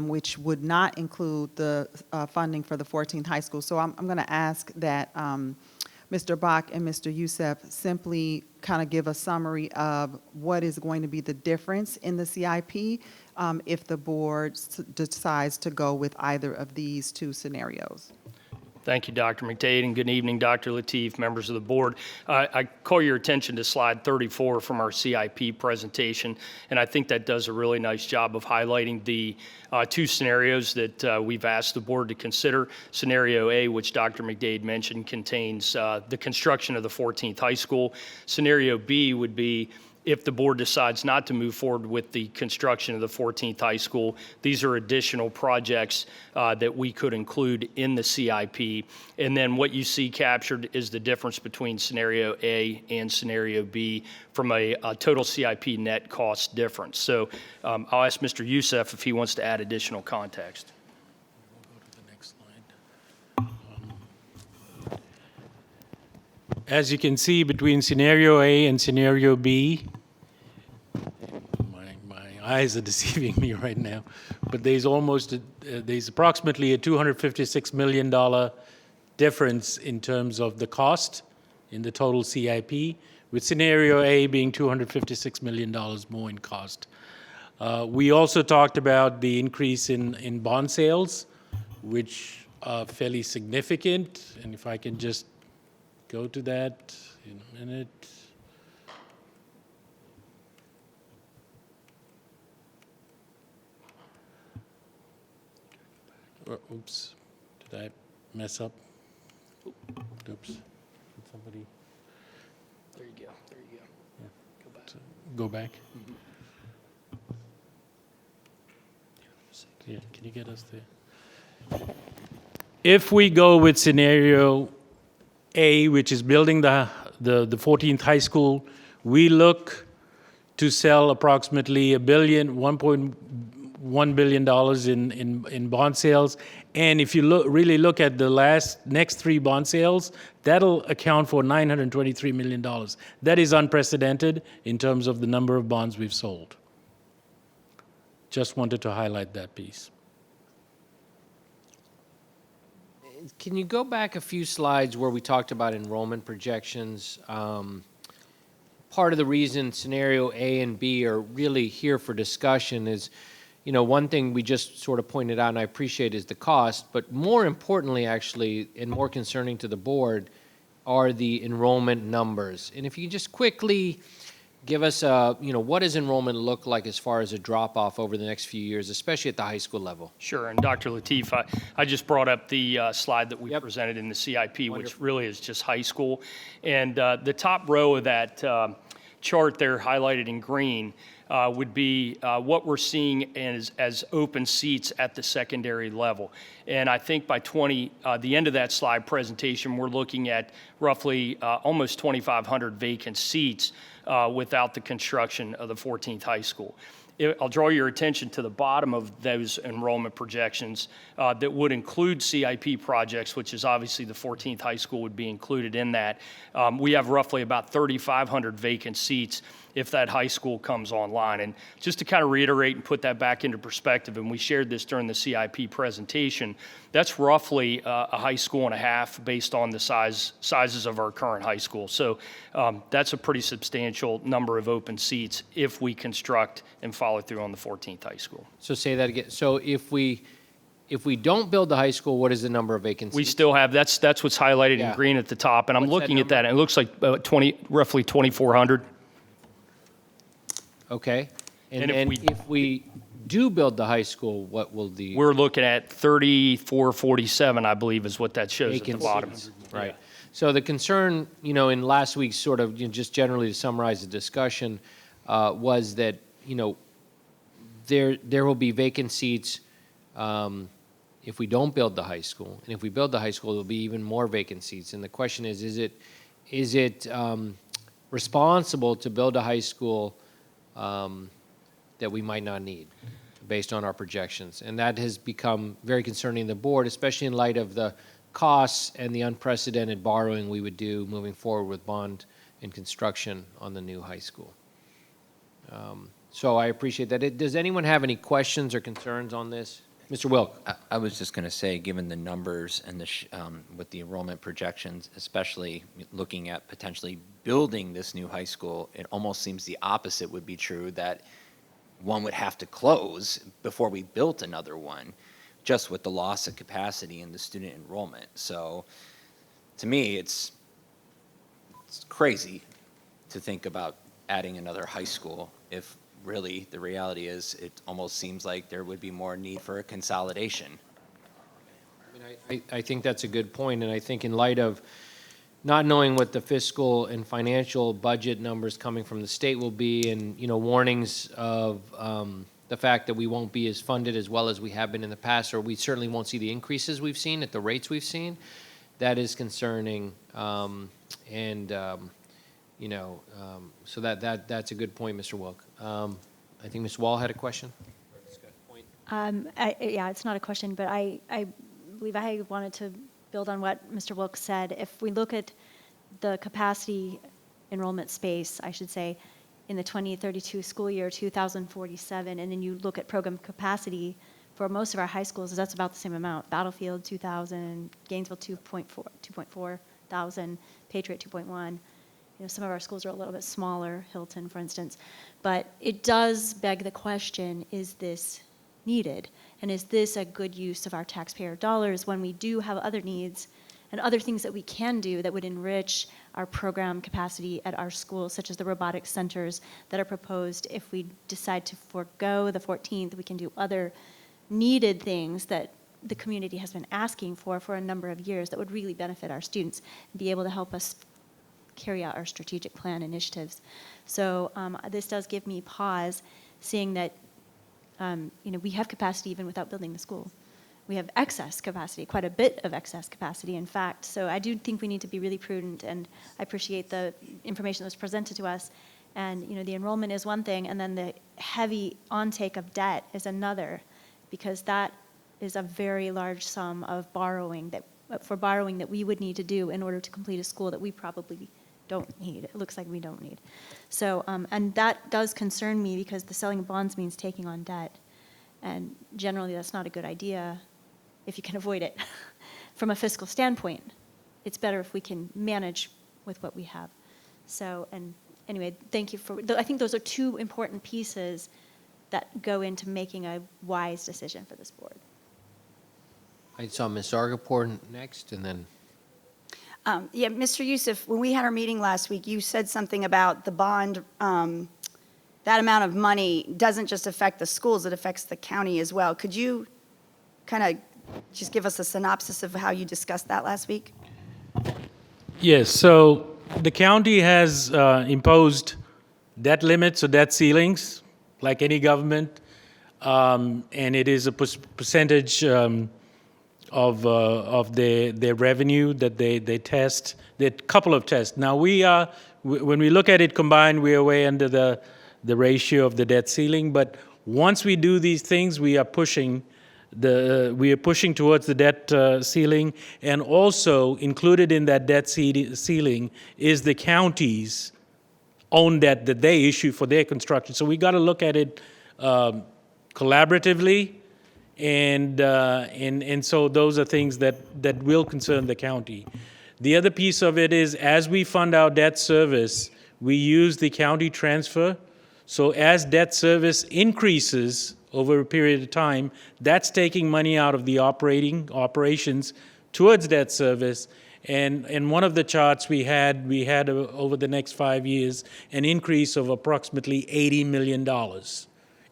which would not include the funding for the 14th high school. So I'm going to ask that Mr. Bach and Mr. Youssef simply kind of give a summary of what is going to be the difference in the CIP if the board decides to go with either of these two scenarios. Thank you, Dr. McDade, and good evening, Dr. Lateef, members of the board. I call your attention to slide 34 from our CIP presentation, and I think that does a really nice job of highlighting the two scenarios that we've asked the board to consider. Scenario A, which Dr. McDade mentioned, contains the construction of the 14th high school. Scenario B would be if the board decides not to move forward with the construction of the 14th high school. These are additional projects that we could include in the CIP. And then what you see captured is the difference between scenario A and scenario B from a total CIP net cost difference. So I'll ask Mr. Youssef if he wants to add additional context. As you can see, between scenario A and scenario B, my eyes are deceiving me right now, but there's approximately a $256 million difference in terms of the cost in the total CIP, with scenario A being $256 million more in cost. We also talked about the increase in bond sales, which are fairly significant, and if I can just go to that in a minute. Oops, did I mess up? Oops, did somebody? There you go, there you go. Yeah. Go back. So, go back? Yeah, can you get us there? If we go with scenario A, which is building the 14th high school, we look to sell approximately $1.1 billion in bond sales. And if you really look at the next three bond sales, that'll account for $923 million. That is unprecedented in terms of the number of bonds we've sold. Just wanted to highlight that piece. Can you go back a few slides where we talked about enrollment projections? part of the reason scenario A and B are really here for discussion is, one thing we just sort of pointed out, and I appreciate, is the cost, but more importantly, actually, and more concerning to the board, are the enrollment numbers. And if you can just quickly give us what does enrollment look like as far as a drop-off over the next few years, especially at the high school level? Sure, and Dr. Lateef, I just brought up the slide that we presented in the CIP, which really is just high school. And the top row of that chart there highlighted in green would be what we're seeing as open seats at the secondary level. And I think by the end of that slide presentation, we're looking at roughly almost 2,500 vacant seats without the construction of the 14th high school. I'll draw your attention to the bottom of those enrollment projections that would include CIP projects, which is obviously the 14th high school would be included in that. We have roughly about 3,500 vacant seats if that high school comes online. And just to kind of reiterate and put that back into perspective, and we shared this during the CIP presentation, that's roughly a high school and a half based on the sizes of our current high school. So that's a pretty substantial number of open seats if we construct and follow through on the 14th high school. So say that again. So if we don't build the high school, what is the number of vacancies? We still have, that's what's highlighted in green at the top, and I'm looking at that, and it looks like roughly 2,400. Okay. And if we do build the high school, what will the... We're looking at 3,447, I believe, is what that shows at the bottom. Right. Yeah. So the concern, in last week's sort of, just generally to summarize the discussion, was that, there will be vacant seats if we don't build the high school. And if we build the high school, there'll be even more vacant seats. And the question is it responsible to build a high school that we might not need based on our projections? And that has become very concerning to the board, especially in light of the costs and the unprecedented borrowing we would do moving forward with bond and construction on the new high school. So I appreciate that. Does anyone have any questions or concerns on this? Mr. Wilk. I was just going to say, given the numbers and with the enrollment projections, especially looking at potentially building this new high school, it almost seems the opposite would be true, that one would have to close before we built another one, just with the loss of capacity in the student enrollment. So to me, it's crazy to think about adding another high school if really the reality is it almost seems like there would be more need for a consolidation. I think that's a good point, and I think in light of not knowing what the fiscal and financial budget numbers coming from the state will be, and warnings of the fact that we won't be as funded as well as we have been in the past, or we certainly won't see the increases we've seen at the rates we've seen, that is concerning. So that's a good point, Mr. Wilk. I think Ms. Wall had a question. Yeah, it's not a question, but I believe I wanted to build on what Mr. Wilk said. If we look at the capacity enrollment space, I should say, in the 2032 school year, 2,047, and then you look at program capacity for most of our high schools, that's about the same amount. Battlefield, 2,000, Gainesville, 2.4 thousand, Patriot, 2.1. Some of our schools are a little bit smaller, Hilton, for instance. But it does beg the question, is this needed? And is this a good use of our taxpayer dollars when we do have other needs and other things that we can do that would enrich our program capacity at our schools, such as the robotics centers that are proposed? If we decide to forego the 14th, we can do other needed things that the community has been asking for a number of years that would really benefit our students and be able to help us carry out our strategic plan initiatives. So this does give me pause, seeing that we have capacity even without building the school. We have excess capacity, quite a bit of excess capacity, in fact. So I do think we need to be really prudent, and I appreciate the information that was presented to us. And the enrollment is one thing, and then the heavy on-take of debt is another, because that is a very large sum of borrowing that we would need to do in order to complete a school that we probably don't need. It looks like we don't need. So, and that does concern me, because the selling of bonds means taking on debt. And generally, that's not a good idea if you can avoid it. From a fiscal standpoint, it's better if we can manage with what we have. So, and anyway, thank you for, I think those are two important pieces that go into making a wise decision for this board. I saw Ms. Zargarpur next, and then Yeah, Mr. Youssef, when we had our meeting last week, you said something about the bond, that amount of money doesn't just affect the schools, it affects the county as well. Could you kind of just give us a synopsis of how you discussed that last week? Yes, so the county has imposed debt limits or debt ceilings, like any government, and it is a percentage of their revenue that they test. There are a couple of tests. Now, when we look at it combined, we are way under the ratio of the debt ceiling, but once we do these things, we are pushing towards the debt ceiling, and also included in that debt ceiling is the county's own debt that they issue for their construction. So we got to look at it collaboratively, and so those are things that will concern the county. The other piece of it is, as we fund our debt service, we use the county transfer. So as debt service increases over a period of time, that's taking money out of the operations towards debt service. And one of the charts we had over the next 5 years, an increase of approximately $80 million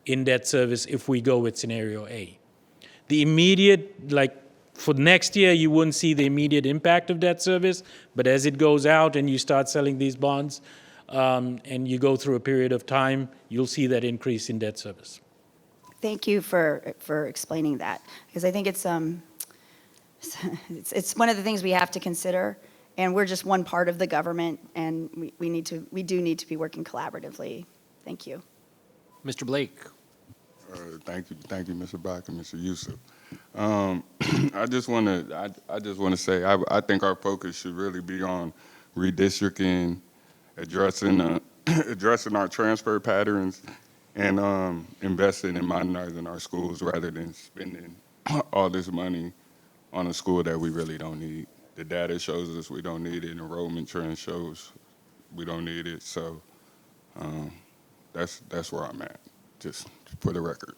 in debt service if we go with scenario A. The immediate, like for next year, you wouldn't see the immediate impact of debt service, but as it goes out and you start selling these bonds, and you go through a period of time, you'll see that increase in debt service. Thank you for explaining that, because I think it's one of the things we have to consider, and we're just one part of the government, and we do need to be working collaboratively. Thank you. Mr. Blake. Thank you, Mr. Bach and Mr. Youssef. I just want to say I think our focus should really be on redistricting, addressing our transfer patterns, and investing in modernizing our schools rather than spending all this money on a school that we really don't need. The data shows us we don't need it. Enrollment trend shows we don't need it. So that's where I'm at, just for the record.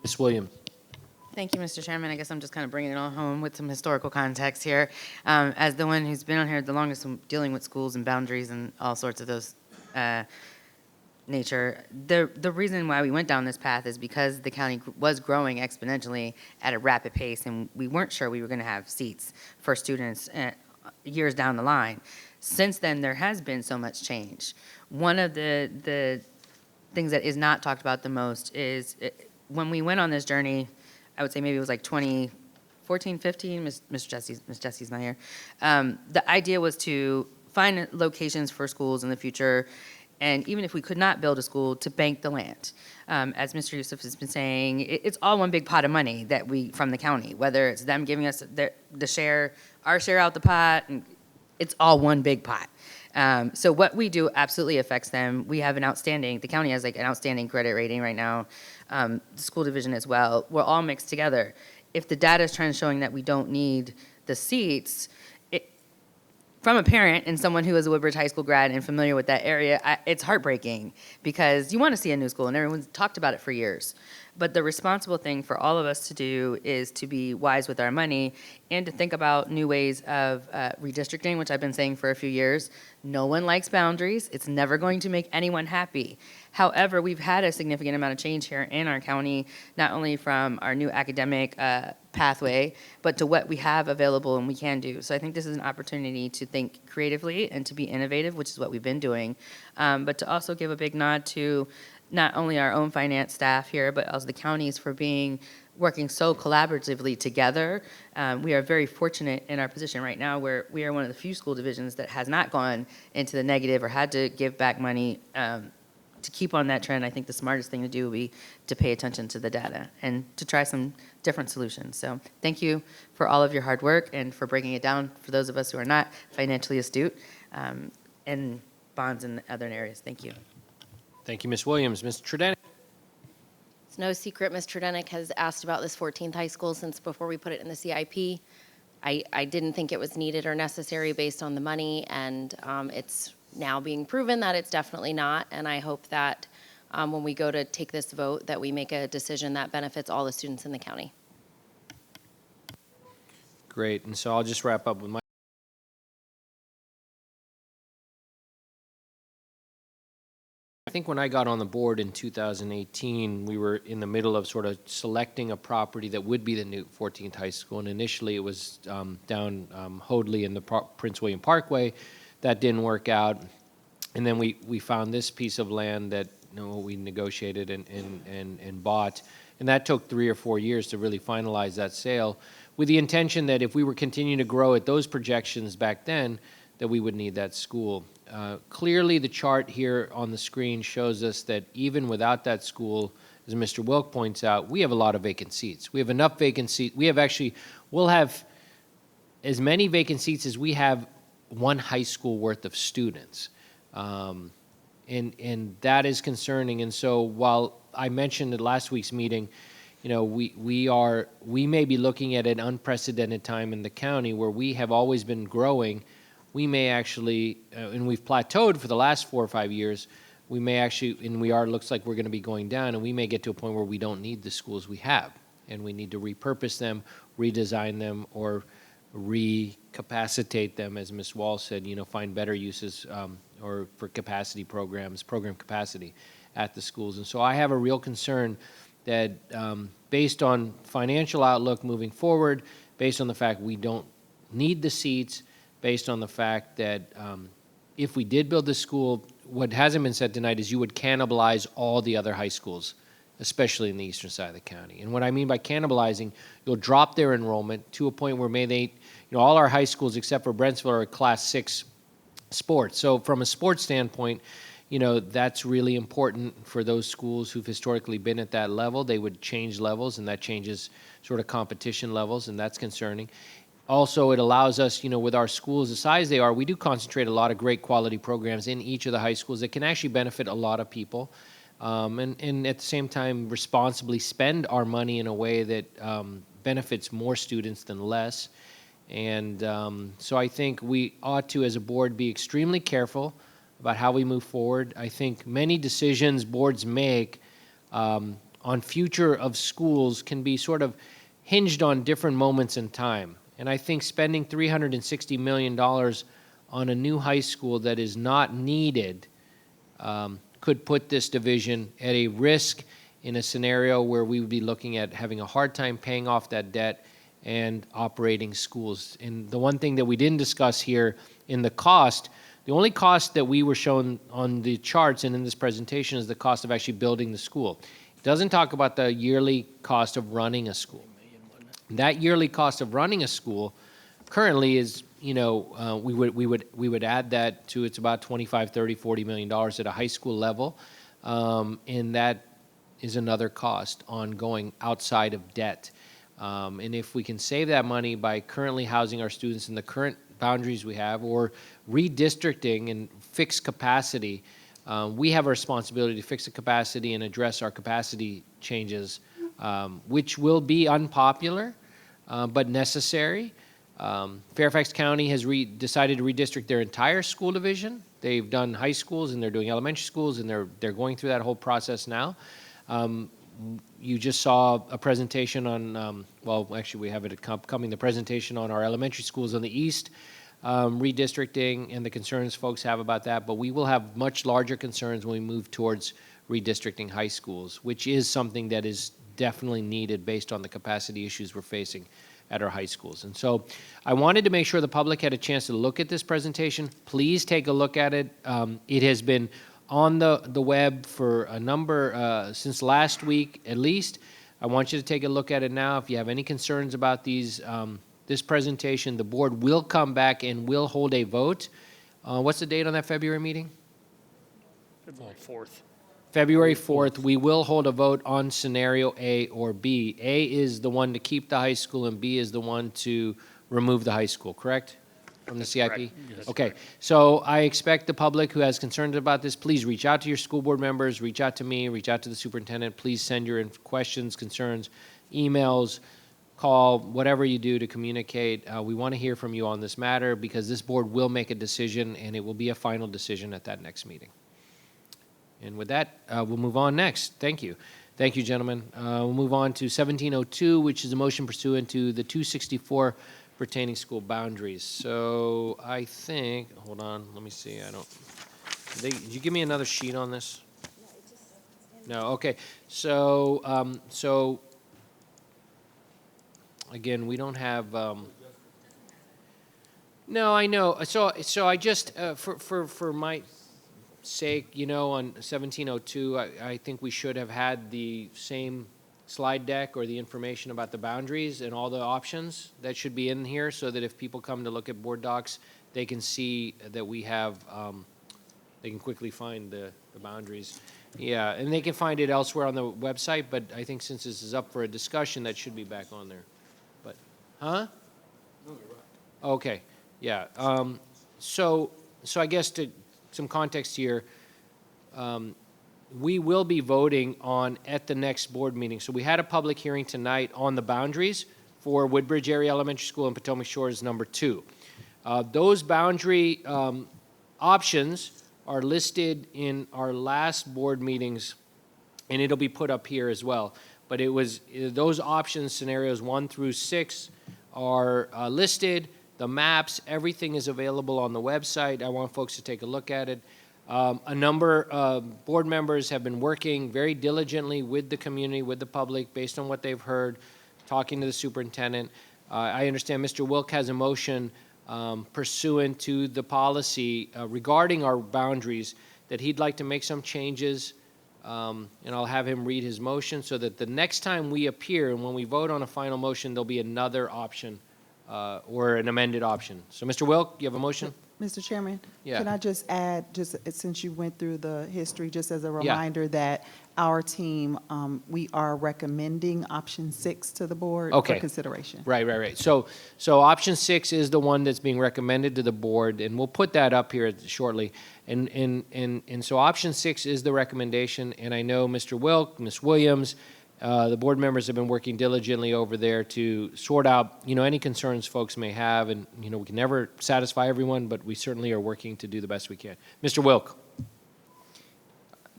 Ms. Williams. Thank you, Mr. Chairman. I guess I'm just kind of bringing it all home with some historical context here. As the one who's been on here the longest dealing with schools and boundaries and all sorts of those nature, the reason why we went down this path is because the county was growing exponentially at a rapid pace, and we weren't sure we were going to have seats for students years down the line. Since then, there has been so much change. One of the things that is not talked about the most is when we went on this journey, I would say maybe it was like 2014, 15, Miss Jessie's not here. The idea was to find locations for schools in the future, and even if we could not build a school, to bank the land. As Mr. Youssef has been saying, it's all one big pot of money that from the county, whether it's them giving us the share, our share out the pot, and it's all one big pot. So what we do absolutely affects them. We have the county has like an outstanding credit rating right now, the school division as well. We're all mixed together. If the data is trend showing that we don't need the seats, from a parent and someone who is a Woodbridge High School grad and familiar with that area, it's heartbreaking because you want to see a new school and everyone's talked about it for years. But the responsible thing for all of us to do is to be wise with our money and to think about new ways of redistricting, which I've been saying for a few years. No one likes boundaries. It's never going to make anyone happy. However, we've had a significant amount of change here in our county, not only from our new academic pathway, but to what we have available and we can do. So I think this is an opportunity to think creatively and to be innovative, which is what we've been doing, but to also give a big nod to not only our own finance staff here, but also the counties for working so collaboratively together. We are very fortunate in our position right now where we are one of the few school divisions that has not gone into the negative or had to give back money. To keep on that trend, I think the smartest thing to do would be to pay attention to the data and to try some different solutions. So thank you for all of your hard work and for breaking it down for those of us who are not financially astute in bonds and other areas. Thank you. Thank you, Ms. Williams. Ms. Tredenick. It's no secret Ms. Tredenick has asked about this 14th high school since before we put it in the CIP. I didn't think it was needed or necessary based on the money, and it's now being proven that it's definitely not. And I hope that when we go to take this vote, that we make a decision that benefits all the students in the county. Great, and so I'll just wrap up with my. I think when I got on the board in 2018, we were in the middle of sort of selecting a property that would be the new 14th High School, and initially it was down Hoadley in the Prince William Parkway. That didn't work out, and then we found this piece of land that we negotiated and bought, and that took 3 or 4 years to really finalize that sale, with the intention that if we were continuing to grow at those projections back then, that we would need that school. Clearly, the chart here on the screen shows us that even without that school, as Mr. Wilk points out, we have a lot of vacant seats. We have enough vacant seats. We'll have as many vacant seats as we have one high school worth of students. And that is concerning. And so while I mentioned at last week's meeting, we may be looking at an unprecedented time in the county where we have always been growing. We may actually, and we've plateaued for the last 4 or 5 years, we may actually, and looks like we're going to be going down, and we may get to a point where we don't need the schools we have, and we need to repurpose them, redesign them, or recapacitate them, as Ms. Wall said, find better uses or for capacity programs, program capacity at the schools. And so I have a real concern that based on financial outlook moving forward, based on the fact we don't need the seats, based on the fact that if we did build this school, what hasn't been said tonight is you would cannibalize all the other high schools, especially in the eastern side of the county. And what I mean by cannibalizing, you'll drop their enrollment to a point where all our high schools except for Brentsville are Class 6 sports. So from a sports standpoint, that's really important for those schools who've historically been at that level. They would change levels, and that changes sort of competition levels, and that's concerning. Also, it allows us, with our schools the size they are, we do concentrate a lot of great quality programs in each of the high schools that can actually benefit a lot of people, and at the same time responsibly spend our money in a way that benefits more students than less. And so I think we ought to, as a board, be extremely careful about how we move forward. I think many decisions boards make on future of schools can be sort of hinged on different moments in time. And I think spending $360 million on a new high school that is not needed could put this division at a risk in a scenario where we would be looking at having a hard time paying off that debt and operating schools. And the one thing that we didn't discuss here in the cost, the only cost that we were shown on the charts and in this presentation is the cost of actually building the school. It doesn't talk about the yearly cost of running a school. That yearly cost of running a school currently is, we would add that to, it's about $25, $30, $40 million at a high school level, and that is another cost ongoing outside of debt. And if we can save that money by currently housing our students in the current boundaries we have, or redistricting and fix capacity, we have a responsibility to fix the capacity and address our capacity changes, which will be unpopular, but necessary. Fairfax County has decided to redistrict their entire school division. They've done high schools and they're doing elementary schools, and they're going through that whole process now. You just saw a presentation on, actually we have it coming, the presentation on our elementary schools on the east, redistricting and the concerns folks have about that, but we will have much larger concerns when we move towards redistricting high schools, which is something that is definitely needed based on the capacity issues we're facing at our high schools. And so I wanted to make sure the public had a chance to look at this presentation. Please take a look at it. It has been on the web for a number, since last week at least. I want you to take a look at it now. If you have any concerns about this presentation, the board will come back and will hold a vote. What's the date on that February meeting? February 4th. February 4th, we will hold a vote on scenario A or B. A is the one to keep the high school, and B is the one to remove the high school, correct? From the CIP? Correct. Yes, okay, correct. so I expect the public who has concerns about this, please reach out to your school board members, reach out to me, reach out to the superintendent. Please send your questions, concerns, emails, call, whatever you do to communicate. We want to hear from you on this matter because this board will make a decision and it will be a final decision at that next meeting. And with that, we'll move on next. Thank you. Thank you, gentlemen. We'll move on to 1702, which is a motion pursuant to the 264 pertaining school boundaries. So I think, hold on, let me see. Did you give me another sheet on this? No, okay. So again, we don't have, no, I know. So I just, for my sake, on 1702, I think we should have had the same slide deck or the information about the boundaries and all the options that should be in here so that if people come to look at board docs, they can see that we have, they can quickly find the boundaries. Yeah, and they can find it elsewhere on the website, but I think since this is up for a discussion, that should be back on there. But, huh? No, you're right. Okay, yeah. So I guess to some context here, we will be voting on at the next board meeting. So we had a public hearing tonight on the boundaries for Woodbridge Area Elementary School and Potomac Shores number 2. Those boundary options are listed in our last board meetings, and it'll be put up here as well. But it was, those options, scenarios 1 through 6 are listed. The maps, everything is available on the website. I want folks to take a look at it. A number of board members have been working very diligently with the community, with the public, based on what they've heard, talking to the superintendent. I understand Mr. Wilk has a motion pursuant to the policy regarding our boundaries that he'd like to make some changes, and I'll have him read his motion so that the next time we appear and when we vote on a final motion, there'll be another option or an amended option. So, Mr. Wilk, you have a motion? Mr. Chairman, Yeah. can I just add, just since you went through the history, just as a Yeah. reminder that our team, we are recommending option 6 to the board Okay. for consideration. Right. So option 6 is the one that's being recommended to the board, and we'll put that up here shortly. And so option 6 is the recommendation, and I know Mr. Wilk, Ms. Williams, the board members have been working diligently over there to sort out, any concerns folks may have, and, we can never satisfy everyone, but we certainly are working to do the best we can. Mr. Wilk.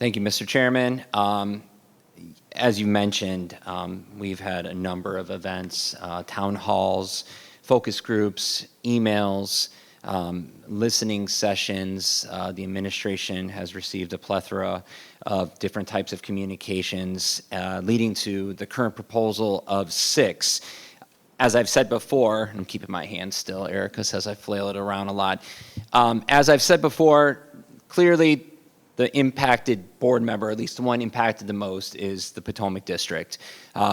Thank you, Mr. Chairman. As you mentioned, we've had a number of events, town halls, focus groups, emails, listening sessions. The administration has received a plethora of different types of communications, leading to the current proposal of 6. As I've said before, I'm keeping my hand still, Erica says I flail it around a lot. As I've said before, clearly the impacted board member, at least the one impacted the most, is the Potomac District.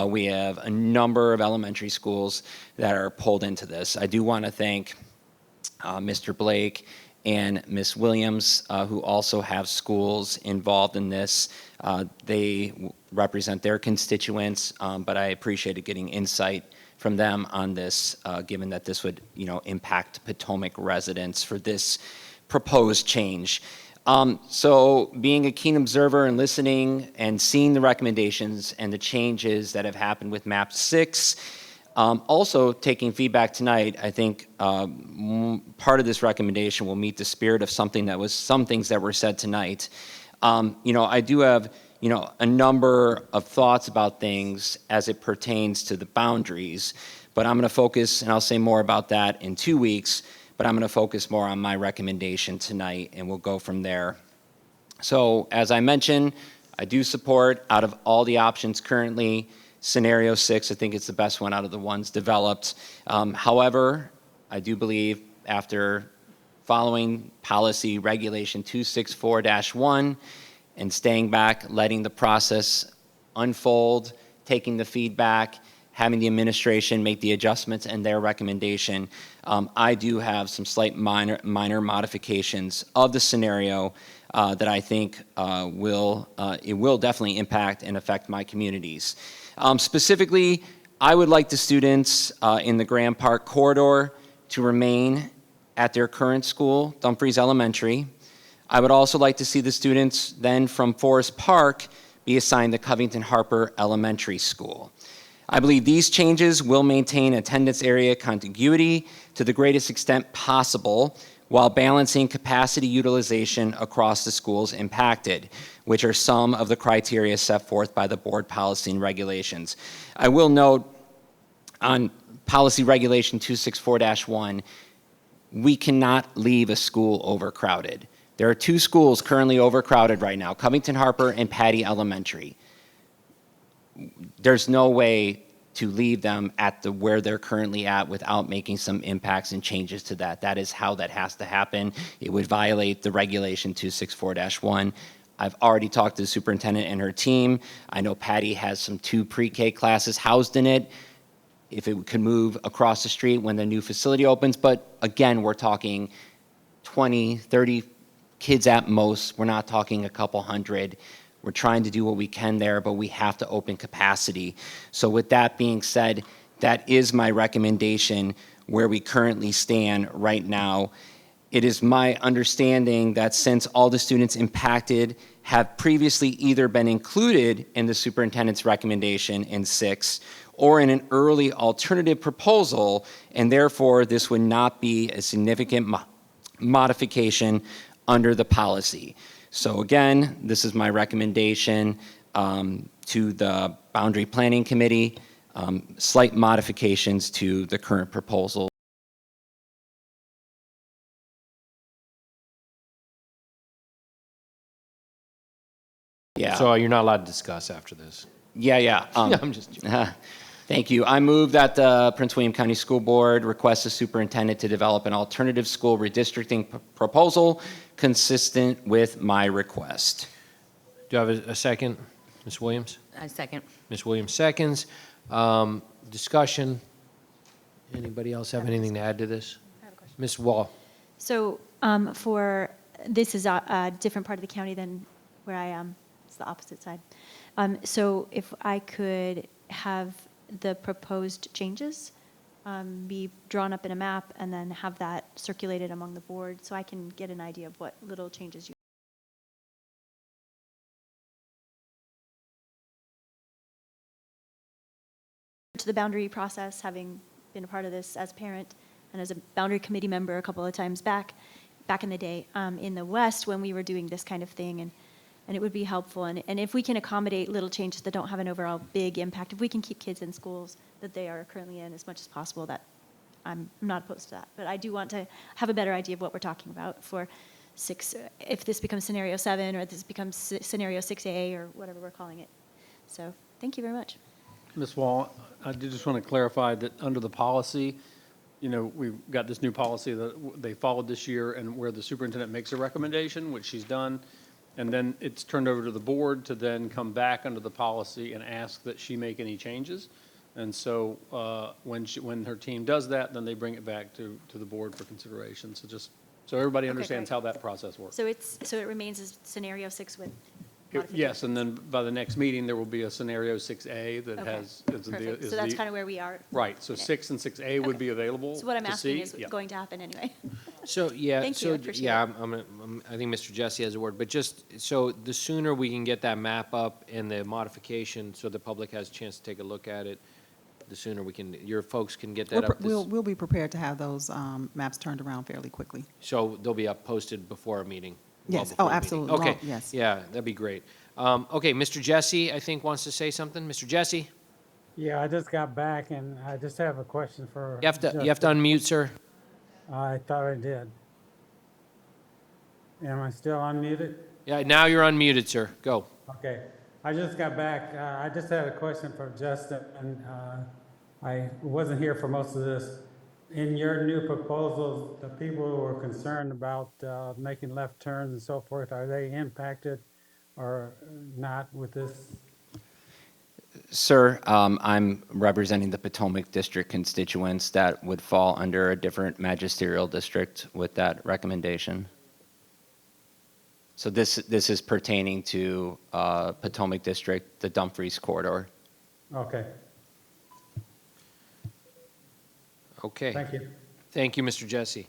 We have a number of elementary schools that are pulled into this. I do want to thank Mr. Blake and Ms. Williams, who also have schools involved in this. They represent their constituents, but I appreciated getting insight from them on this, given that this would, impact Potomac residents for this proposed change. So being a keen observer and listening and seeing the recommendations and the changes that have happened with map 6, also taking feedback tonight, I think part of this recommendation will meet the spirit of some things that were said tonight. I do have, a number of thoughts about things as it pertains to the boundaries, but I'm going to focus, and I'll say more about that in 2 weeks, but I'm going to focus more on my recommendation tonight, and we'll go from there. So, as I mentioned, I do support, out of all the options currently, scenario 6. I think it's the best one out of the ones developed. However, I do believe after following policy regulation 264-1 and staying back, letting the process unfold, taking the feedback, having the administration make the adjustments and their recommendation, I do have some slight minor modifications of the scenario that I think will definitely impact and affect my communities. Specifically, I would like the students in the Grand Park corridor to remain at their current school, Dumfries Elementary. I would also like to see the students then from Forest Park be assigned to Covington Harper Elementary School. I believe these changes will maintain attendance area contiguity to the greatest extent possible while balancing capacity utilization across the schools impacted, which are some of the criteria set forth by the board policy and regulations. I will note on policy regulation 264-1, we cannot leave a school overcrowded. There are 2 schools currently overcrowded right now, Covington Harper and Patty Elementary. There's no way to leave them at where they're currently at without making some impacts and changes to that. That is how that has to happen. It would violate the regulation 264-1. I've already talked to the superintendent and her team. I know Patty has some 2 pre-K classes housed in it. If it could move across the street when the new facility opens, but again, we're talking 20, 30 kids at most. We're not talking a couple hundred. We're trying to do what we can there, but we have to open capacity. So with that being said, that is my recommendation where we currently stand right now. It is my understanding that since all the students impacted have previously either been included in the superintendent's recommendation in 6 or in an early alternative proposal, and therefore this would not be a significant modification under the policy. So again, this is my recommendation to the Boundary Planning Committee, slight modifications to the current proposal. Yeah. So you're not allowed to discuss after this. Yeah. I'm just joking. Thank you. I move that the Prince William County School Board request the superintendent to develop an alternative school redistricting proposal consistent with my request. Do I have a second? Ms. Williams? I second. Ms. Williams seconds. Discussion. Anybody else have anything to add to this? I have a question. Ms. Wall? So this is a different part of the county than where I am. It's the opposite side. So if I could have the proposed changes be drawn up in a map and then have that circulated among the board so I can get an idea of what little changes you. To the boundary process, having been a part of this as a parent and as a boundary committee member a couple of times back in the day in the West when we were doing this kind of thing, and it would be helpful. And if we can accommodate little changes that don't have an overall big impact, if we can keep kids in schools that they are currently in as much as possible, that I'm not opposed to that. But I do want to have a better idea of what we're talking about for 6, if this becomes scenario 7 or if this becomes scenario 6A or whatever we're calling it. So thank you very much. Ms. Wall, I did just want to clarify that under the policy, we've got this new policy that they followed this year and where the superintendent makes a recommendation, which she's done, and then it's turned over to the board to then come back under the policy and ask that she make any changes. And so when her team does that, then they bring it back to the board for consideration. So just so everybody understands how that process works. So it remains as scenario 6 with Yes, and then by the next meeting, there will be a scenario 6A that Okay, has. perfect. So that's kind of where we are. Right, so 6 and 6A would be available. So what I'm to asking see. is Yeah. going to happen anyway. So, yeah, Thank you, I appreciate yeah, it. I think Mr. Jesse has a word, but just, so the sooner we can get that map up and the modification, so the public has a chance to take a look at it, the sooner your folks can get that up. We'll be prepared to have those maps turned around fairly quickly. So they'll be up posted before a meeting? well Yes. before Oh, the meeting. absolutely. Okay, Well, yes. yeah, that'd be great. Okay, Mr. Jesse, I think, wants to say something. Mr. Jesse? Yeah, I just got back and I just have a question for. You have to unmute, sir. I thought I did. Am I still unmuted? Yeah, now you're unmuted, sir. Go. Okay. I just got back. I just had a question for Justin, and I wasn't here for most of this. In your new proposals, the people who were concerned about making left turns and so forth, are they impacted or not with this? Sir, I'm representing the Potomac District constituents that would fall under a different magisterial district with that recommendation. So this is pertaining to Potomac District, the Dumfries corridor. Okay. Okay. Thank you. Thank you, Mr. Jesse.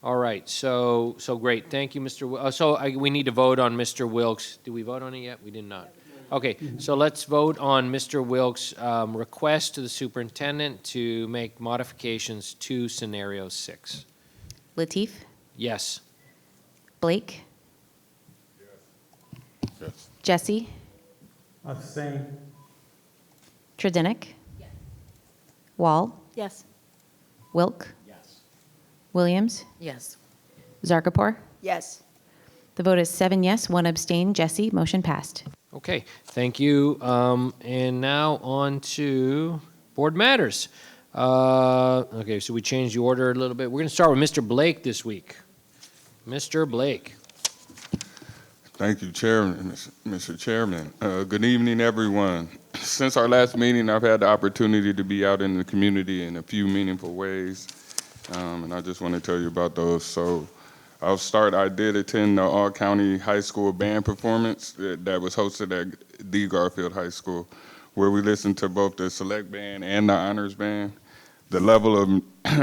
All right, so great. Thank you, Mr. So we need to vote on Mr. Wilks. Did we vote on it yet? We did not. Okay, so let's vote on Mr. Wilkes' request to the superintendent to make modifications to scenario 6. Lateef, Yes. Blake, Yes. Jesse, Abstain. Tredinick, Wall, Yes. Wilk, Williams, Yes. Zarkapor. Yes. The vote is 7 yes, 1 abstain. Jesse, motion passed. Okay, thank you. And now on to board matters. Okay, so we changed the order a little bit. We're going to start with Mr. Blake this week. Mr. Blake. Thank you, Chairman, Mr. Chairman. Good evening, everyone. Since our last meeting, I've had the opportunity to be out in the community in a few meaningful ways, and I just want to tell you about those. So I'll start. I did attend the all-county high school band performance that was hosted at D. Garfield High School, where we listened to both the select band and the honors band. The level of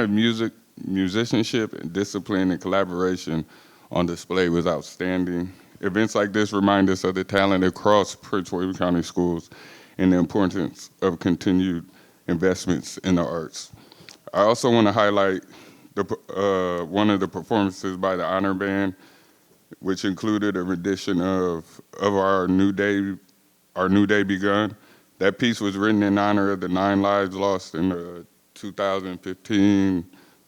musicianship, and discipline and collaboration on display was outstanding. Events like this remind us of the talent across Prince William County schools and the importance of continued investments in the arts. I also want to highlight one of the performances by the honor band, which included a rendition of our New Day Begun. That piece was written in honor of the 9 lives lost in the 2015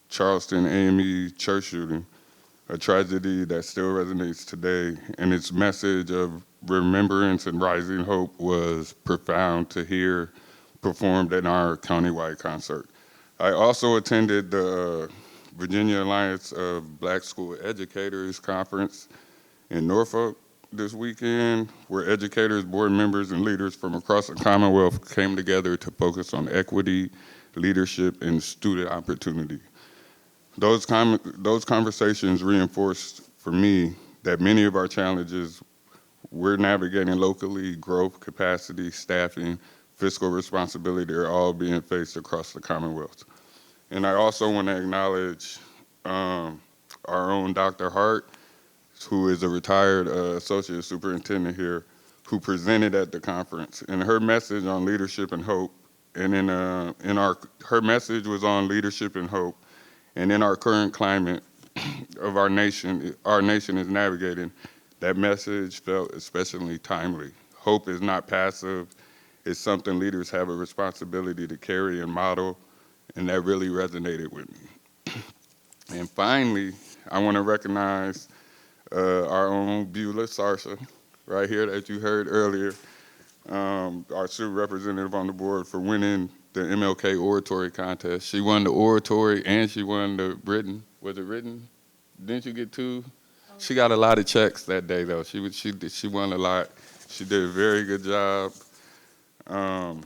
Charleston AME church shooting, a tragedy that still resonates today, and its message of remembrance and rising hope was profound to hear performed in our countywide concert. I also attended the Virginia Alliance of Black School Educators Conference in Norfolk this weekend, where educators, board members, and leaders from across the Commonwealth came together to focus on equity, leadership, and student opportunity. Those conversations reinforced for me that many of our challenges we're navigating locally, growth, capacity, staffing, fiscal responsibility, are all being faced across the Commonwealth. And I also want to acknowledge our own Dr. Hart, who is a retired associate superintendent here, who presented at the conference. And her message on leadership and hope, and her message was on leadership and hope. And in our current climate of our nation is navigating, that message felt especially timely. Hope is not passive. It's something leaders have a responsibility to carry and model, and that really resonated with me. And finally, I want to recognize our own Beulah Sarsha, right here that you heard earlier, our student representative on the board, for winning the MLK Oratory Contest. She won the oratory and she won the written. Was it written? Didn't you get 2? She got a lot of checks that day, though. She won a lot. She did a very good job. And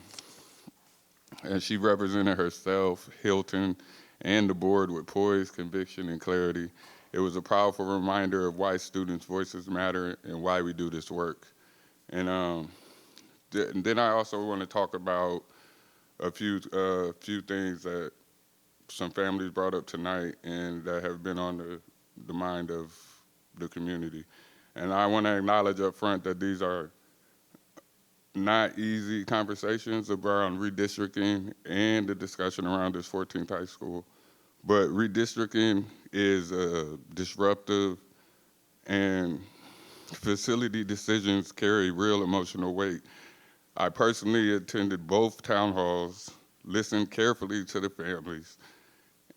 she represented herself, Hilton, and the board with poise, conviction, and clarity. It was a powerful reminder of why students' voices matter and why we do this work. And then I also want to talk about a few things that some families brought up tonight and that have been on the mind of the community. And I want to acknowledge up front that these are not easy conversations around redistricting and the discussion around this 14th high school. But redistricting is disruptive, and facility decisions carry real emotional weight. I personally attended both town halls, listened carefully to the families,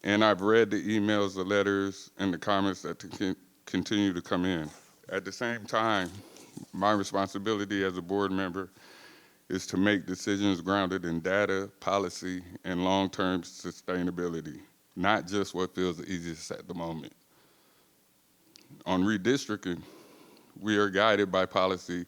and I've read the emails, the letters, and the comments that continue to come in. At the same time, my responsibility as a board member is to make decisions grounded in data, policy, and long-term sustainability, not just what feels the easiest at the moment. On redistricting, we are guided by policy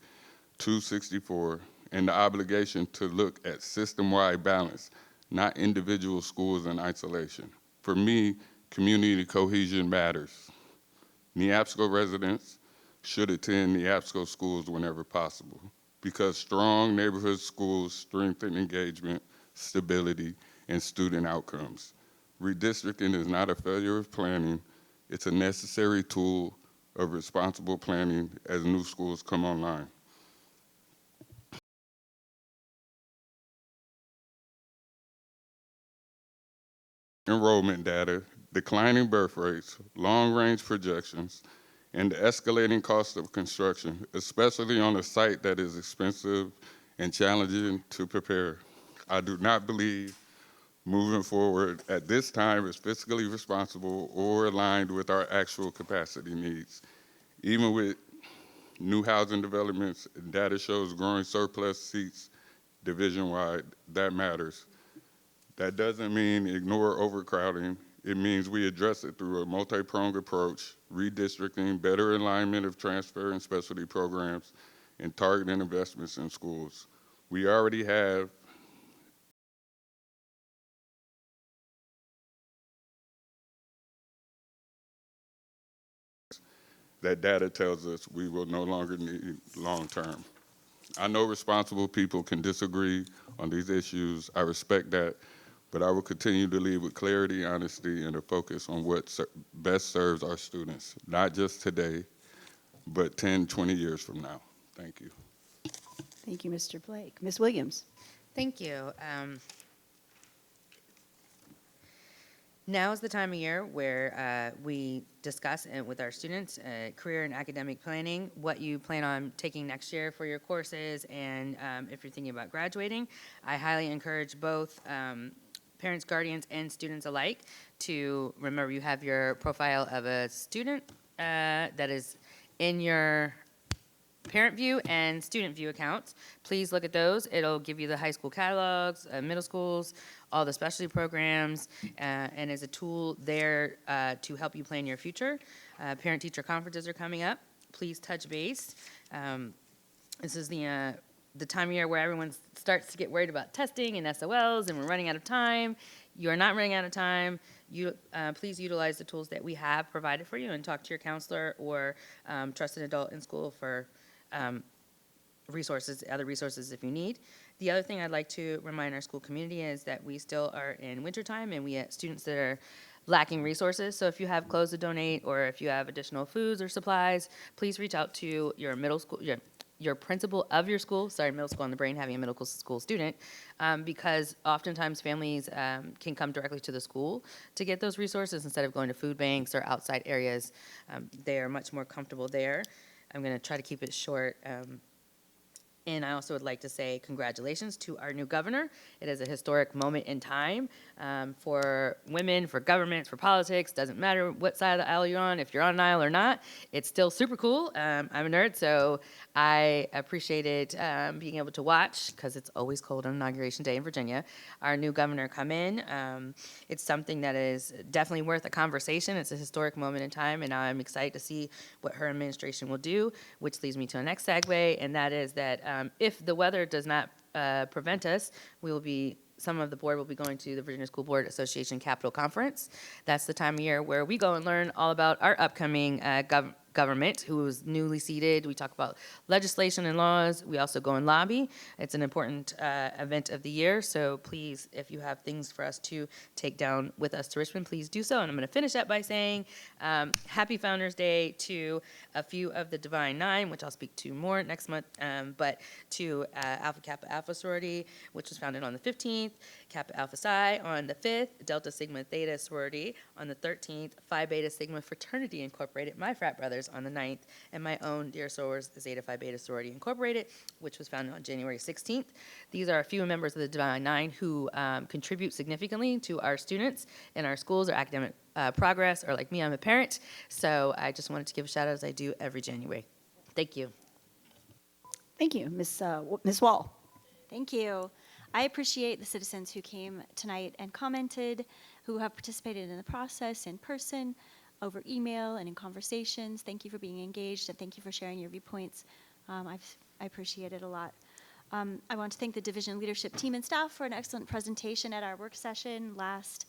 264 and the obligation to look at system-wide balance, not individual schools in isolation. For me, community cohesion matters. Neabsco residents should attend Neabsco schools whenever possible, because strong neighborhood schools strengthen engagement, stability, and student outcomes. Redistricting is not a failure of planning, it's a necessary tool of responsible planning as new schools come online. enrollment data, declining birth rates, long-range projections, and the escalating cost of construction, especially on a site that is expensive and challenging to prepare. I do not believe moving forward at this time is fiscally responsible or aligned with our actual capacity needs. Even with new housing developments, data shows growing surplus seats division-wide. That matters. That doesn't mean ignore overcrowding. It means we address it through a multi-pronged approach, redistricting, better alignment of transfer and specialty programs, and targeting investments in schools. We already have that data tells us we will no longer need long-term. I know responsible people can disagree on these issues. I respect that, but I will continue to lead with clarity, honesty, and a focus on what best serves our students, not just today, but 10, 20 years from now. Thank you. Thank you, Mr. Blake. Ms. Williams? Thank you. Now is the time of year where we discuss with our students career and academic planning, what you plan on taking next year for your courses, and if you're thinking about graduating. I highly encourage both parents, guardians, and students alike to remember you have your profile of a student that is in your parent view and student view accounts. Please look at those. It'll give you the high school catalogs, middle schools, all the specialty programs, and is a tool there to help you plan your future. Parent-teacher conferences are coming up. Please touch base. This is the time of year where everyone starts to get worried about testing and SOLs, and we're running out of time. You are not running out of time. Please utilize the tools that we have provided for you and talk to your counselor or trusted adult in school for resources, other resources if you need. The other thing I'd like to remind our school community is that we still are in wintertime and we have students that are lacking resources. So if you have clothes to donate or if you have additional foods or supplies, please reach out to your middle school, your principal of your school, sorry, middle school on the brain, having a middle school student, because oftentimes families can come directly to the school to get those resources instead of going to food banks or outside areas. They are much more comfortable there. I'm going to try to keep it short. And I also would like to say congratulations to our new governor. It is a historic moment in time for women, for governments, for politics. Doesn't matter what side of the aisle you're on, if you're on an aisle or not. It's still super cool. I'm a nerd, so I appreciated being able to watch, because it's always cold on Inauguration Day in Virginia, our new governor come in. It's something that is definitely worth a conversation. It's a historic moment in time, and I'm excited to see what her administration will do, which leads me to the next segue, and that is that if the weather does not prevent us, some of the board will be going to the Virginia School Board Association Capitol Conference. That's the time of year where we go and learn all about our upcoming government, who is newly seated. We talk about legislation and laws. We also go and lobby. It's an important event of the year, so please, if you have things for us to take down with us to Richmond, please do so. And I'm going to finish up by saying Happy Founders Day to a few of the Divine Nine, which I'll speak to more next month, but to Alpha Kappa Alpha sorority, which was founded on the 15th, Kappa Alpha Psi on the 5th, Delta Sigma Theta sorority on the 13th, Phi Beta Sigma Fraternity Incorporated, my frat brothers, on the 9th, and my own dear sorors, Zeta Phi Beta Sorority Incorporated, which was founded on January 16th. These are a few members of the Divine Nine who contribute significantly to our students and our schools, our academic progress, or like me, I'm a parent, so I just wanted to give a shout out as I do every January. Thank you. Thank you. Ms. Wall? Thank you. I appreciate the citizens who came tonight and commented, who have participated in the process in person, over email, and in conversations. Thank you for being engaged, and thank you for sharing your viewpoints. I appreciate it a lot. I want to thank the division leadership team and staff for an excellent presentation at our work session last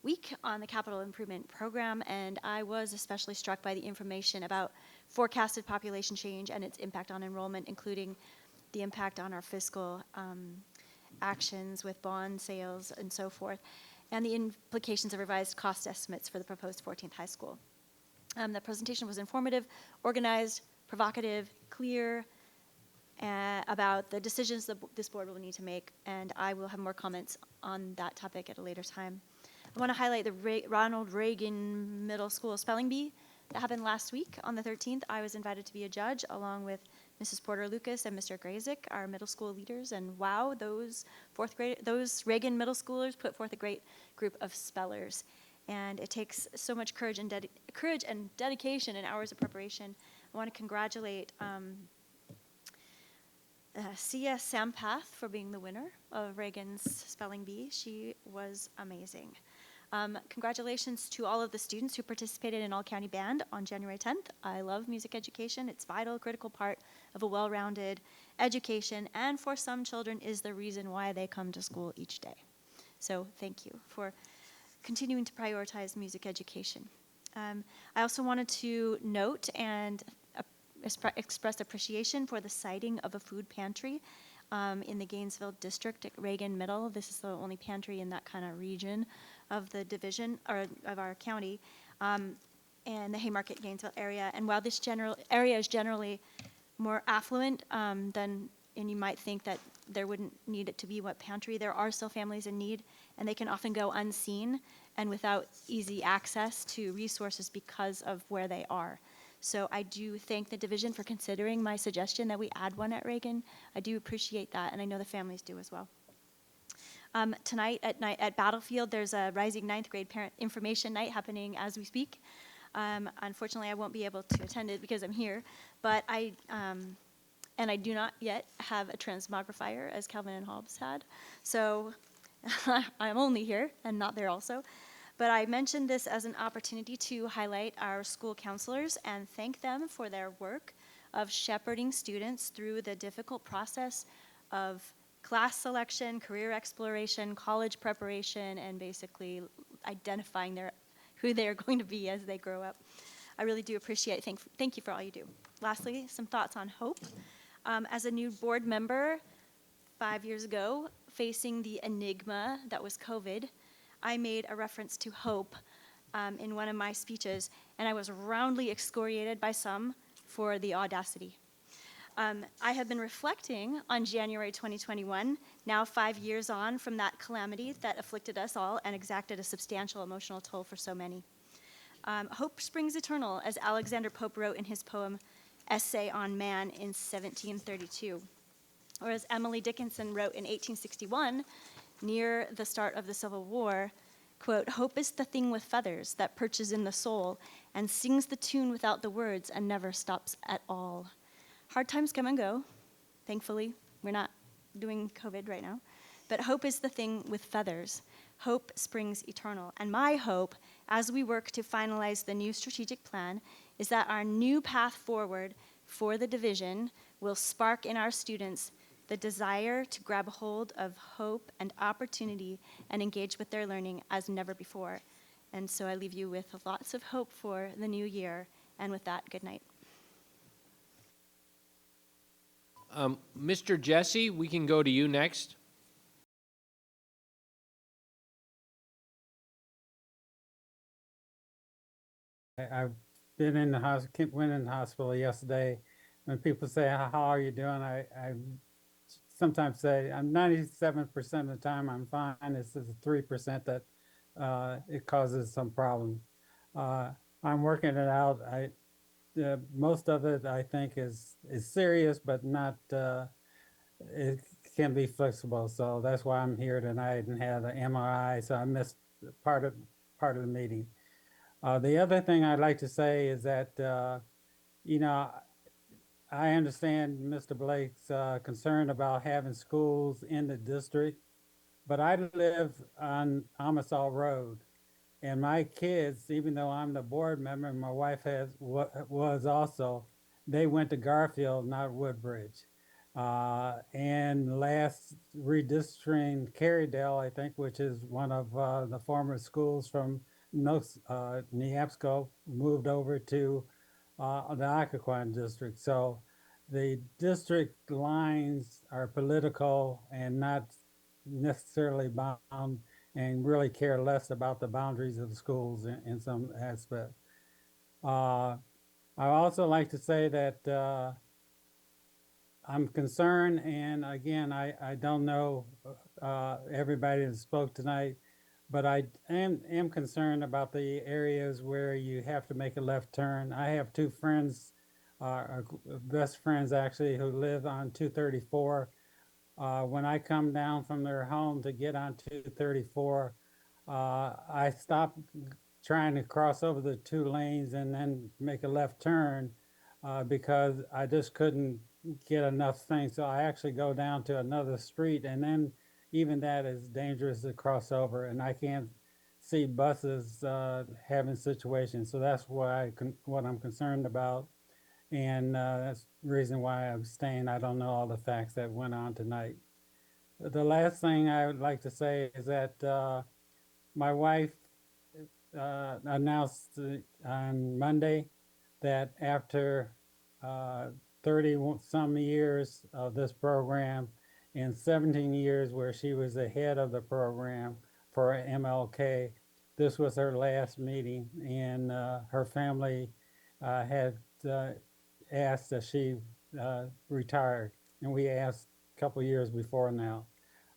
week on the Capital Improvement Program, and I was especially struck by the information about forecasted population change and its impact on enrollment, including the impact on our fiscal actions with bond sales and so forth, and the implications of revised cost estimates for the proposed 14th high school. The presentation was informative, organized, provocative, clear about the decisions that this board will need to make, and I will have more comments on that topic at a later time. I want to highlight the Ronald Reagan Middle School Spelling Bee that happened last week on the 13th. I was invited to be a judge along with Mrs. Porter Lucas and Mr. Grazik, our middle school leaders, and wow, those Reagan middle schoolers put forth a great group of spellers. And it takes so much courage and dedication and hours of preparation. I want to congratulate Sia Sampath for being the winner of Reagan's Spelling Bee. She was amazing. Congratulations to all of the students who participated in All County Band on January 10th. I love music education. It's a vital, critical part of a well-rounded education, and for some children is the reason why they come to school each day. So thank you for continuing to prioritize music education. I also wanted to note and express appreciation for the siting of a food pantry in the Gainesville district at Reagan Middle. This is the only pantry in that kind of region of the division, or of our county, and the Haymarket, Gainesville area. And while this area is generally more affluent and you might think that there wouldn't need it to be what pantry, there are still families in need, and they can often go unseen and without easy access to resources because of where they are. So I do thank the division for considering my suggestion that we add one at Reagan. I do appreciate that, and I know the families do as well. Tonight at Battlefield, there's a Rising Ninth Grade Parent Information Night happening as we speak. Unfortunately, I won't be able to attend it because I'm here, but I do not yet have a transmogrifier as Calvin and Hobbes had. So I'm only here and not there also. But I mentioned this as an opportunity to highlight our school counselors and thank them for their work of shepherding students through the difficult process of class selection, career exploration, college preparation, and basically identifying who they're going to be as they grow up. I really do appreciate it. Thank you for all you do. Lastly, some thoughts on hope. As a new board member 5 years ago, facing the enigma that was COVID, I made a reference to hope in one of my speeches, and I was roundly excoriated by some for the audacity. I have been reflecting on January 2021, now 5 years on from that calamity that afflicted us all and exacted a substantial emotional toll for so many. Hope springs eternal, as Alexander Pope wrote in his poem, Essay on Man in 1732. Or as Emily Dickinson wrote in 1861, near the start of the Civil War, quote, "Hope is the thing with feathers that perches in the soul and sings the tune without the words and never stops at all." Hard times come and go. Thankfully, we're not doing COVID right now. But hope is the thing with feathers. Hope springs eternal. And my hope, as we work to finalize the new strategic plan, is that our new path forward for the division will spark in our students the desire to grab hold of hope and opportunity and engage with their learning as never before. And so I leave you with lots of hope for the new year. And with that, good night. Mr. Jesse, we can go to you next. I've been in the hospital, went in the hospital yesterday. When people say, how are you doing? I sometimes say, I'm 97% of the time I'm fine. It's the 3% that it causes some problem. I'm working it out. Most of it, I think, is serious, but not, it can be flexible. So that's why I'm here tonight and had an MRI. So I missed part of the meeting. The other thing I'd like to say is that, you know, I understand Mr. Blake's concern about having schools in the district, but I live on Amasal Road. And my kids, even though I'm the board member, and my wife was also, they went to Garfield, not Woodbridge. And last redistricting, Carrydale, I think, which is one of the former schools from Neabsco, moved over to the Occoquan district. So the district lines are political and not necessarily bound, and really care less about the boundaries of the schools in some aspect. I also like to say that I'm concerned, and again, I don't know everybody that spoke tonight, but I am concerned about the areas where you have to make a left turn. I have two friends, best friends actually, who live on 234. When I come down from their home to get on 234, I stop trying to cross over the two lanes and then make a left turn because I just couldn't get enough things. So I actually go down to another street, and then even that is dangerous to cross over, and I can't see buses having situations. So that's what I'm concerned about, and that's the reason why I'm staying. I don't know all the facts that went on tonight. The last thing I would like to say is that my wife announced on Monday that after 30 some years of this program and 17 years where she was the head of the program for MLK, this was her last meeting, and her family had asked that she retired, and we asked a couple years before now.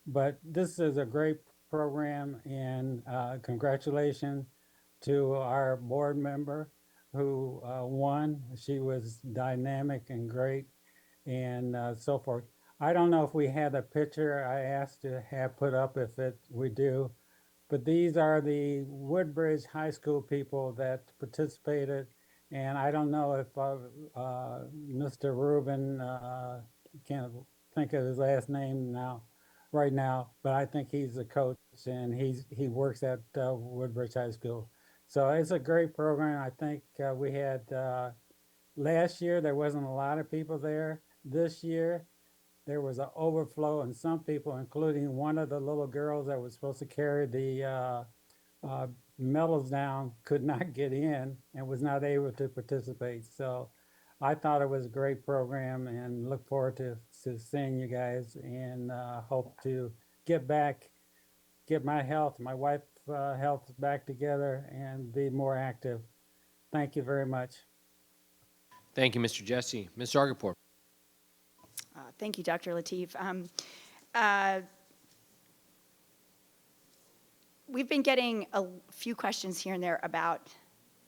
But this is a great program, and congratulations to our board member who won. She was dynamic and great, and so forth. I don't know if we had a picture I asked to have put up. If we do, but these are the Woodbridge High School people that participated, and I don't know if Mr. Rubin, can't think of his last name right now, but I think he's the coach, and he works at Woodbridge High School. So it's a great program. I think we had last year there wasn't a lot of people there. This year there was an overflow, and some people, including one of the little girls that was supposed to carry the medals down, could not get in and was not able to participate. So I thought it was a great program, and look forward to seeing you guys, and hope to get my health, my wife's health back together and be more active. Thank you very much. Thank you, Mr. Jesse. Ms. Zargarpur. Thank you, Dr. Lateef. We've been getting a few questions here and there about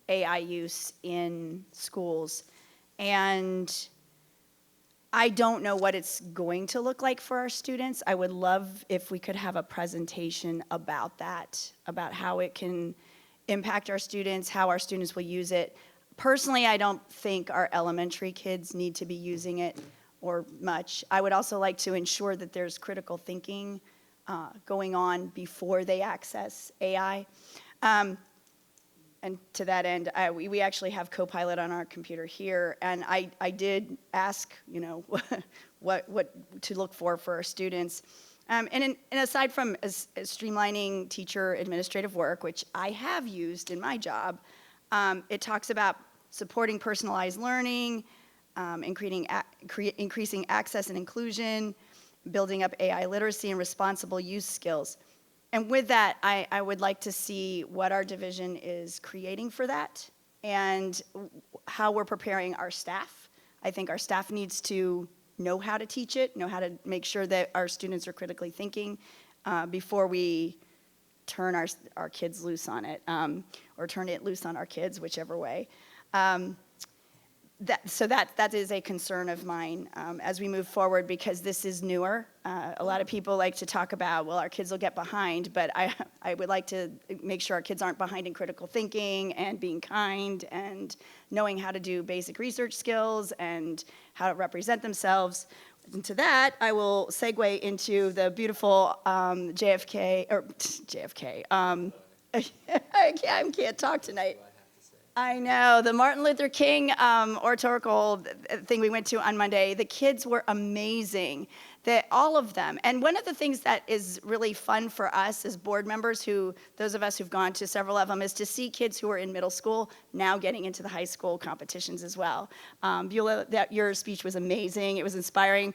AI use in schools, and I don't know what it's going to look like for our students. I would love if we could have a presentation about that, about how it can impact our students, how our students will use it. Personally, I don't think our elementary kids need to be using it or much. I would also like to ensure that there's critical thinking going on before they access AI. And to that end, we actually have Copilot on our computer here, and I did ask, what to look for our students. And aside from streamlining teacher administrative work, which I have used in my job, it talks about supporting personalized learning, increasing access and inclusion, building up AI literacy and responsible use skills. And with that, I would like to see what our division is creating for that and how we're preparing our staff. I think our staff needs to know how to teach it, know how to make sure that our students are critically thinking before we turn our kids loose on it, or turn it loose on our kids, whichever way. That is a concern of mine as we move forward, because this is newer. A lot of people like to talk about, well, our kids will get behind, but I would like to make sure our kids aren't behind in critical thinking and being kind and knowing how to do basic research skills and how to represent themselves. And to that, I will segue into the beautiful JFK. I can't talk tonight. I know, the Martin Luther King oratorical thing we went to on Monday, the kids were amazing, all of them. And one of the things that is really fun for us as board members, those of us who've gone to several of them, is to see kids who are in middle school now getting into the high school competitions as well. Beulah, your speech was amazing. It was inspiring.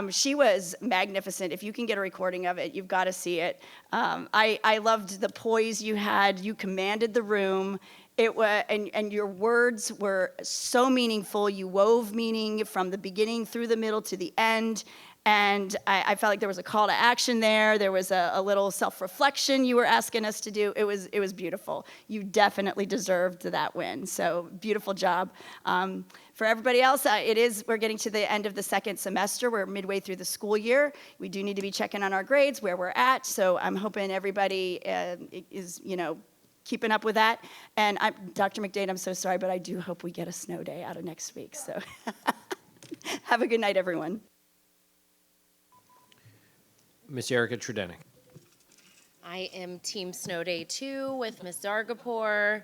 She was magnificent. If you can get a recording of it, you've got to see it. I loved the poise you had. You commanded the room. And your words were so meaningful. You wove meaning from the beginning through the middle to the end. And I felt like there was a call to action there. There was a little self-reflection you were asking us to do. It was beautiful. You definitely deserved that win. So beautiful job. For everybody else, we're getting to the end of the second semester. We're midway through the school year. We do need to be checking on our grades, where we're at. So I'm hoping everybody is, keeping up with that. And Dr. McDade, I'm so sorry, but I do hope we get a snow day out of next week. So have a good night, everyone. Ms. Erica Tredenick. I am Team Snow Day 2 with Ms. Zargapur.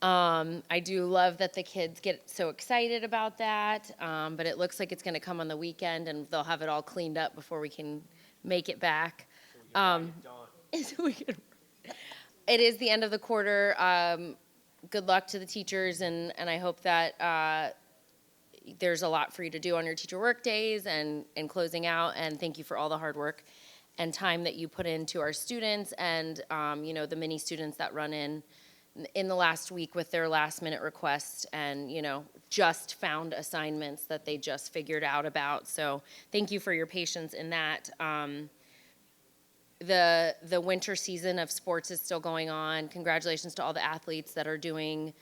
I do love that the kids get so excited about that, but it looks like it's going to come on the weekend, and they'll have it all cleaned up before we can make it back. It is the end of the quarter. Good luck to the teachers, and I hope that there's a lot for you to do on your teacher work days and closing out, and thank you for all the hard work and time that you put into our students and, the many students that run in the last week with their last minute requests and, just found assignments that they just figured out about. So thank you for your patience in that. The winter season of sports is still going on. Congratulations to all the athletes that are doing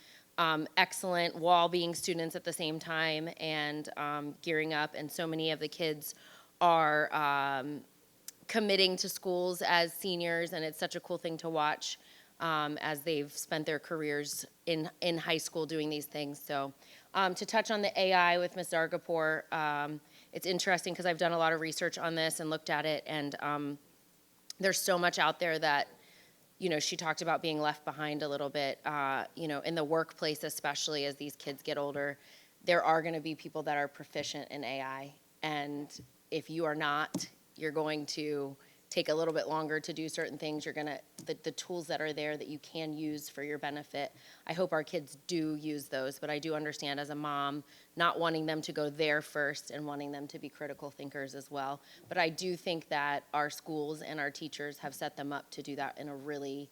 excellent while being students at the same time and gearing up. And so many of the kids are committing to schools as seniors, and it's such a cool thing to watch as they've spent their careers in high school doing these things. So to touch on the AI with Ms. Zargapur, it's interesting because I've done a lot of research on this and looked at it, and there's so much out there that, she talked about being left behind a little bit, in the workplace, especially as these kids get older. There are going to be people that are proficient in AI, and if you are not, you're going to take a little bit longer to do certain things. You're going to, the tools that are there that you can use for your benefit, I hope our kids do use those, but I do understand as a mom, not wanting them to go there first and wanting them to be critical thinkers as well. But I do think that our schools and our teachers have set them up to do that in a really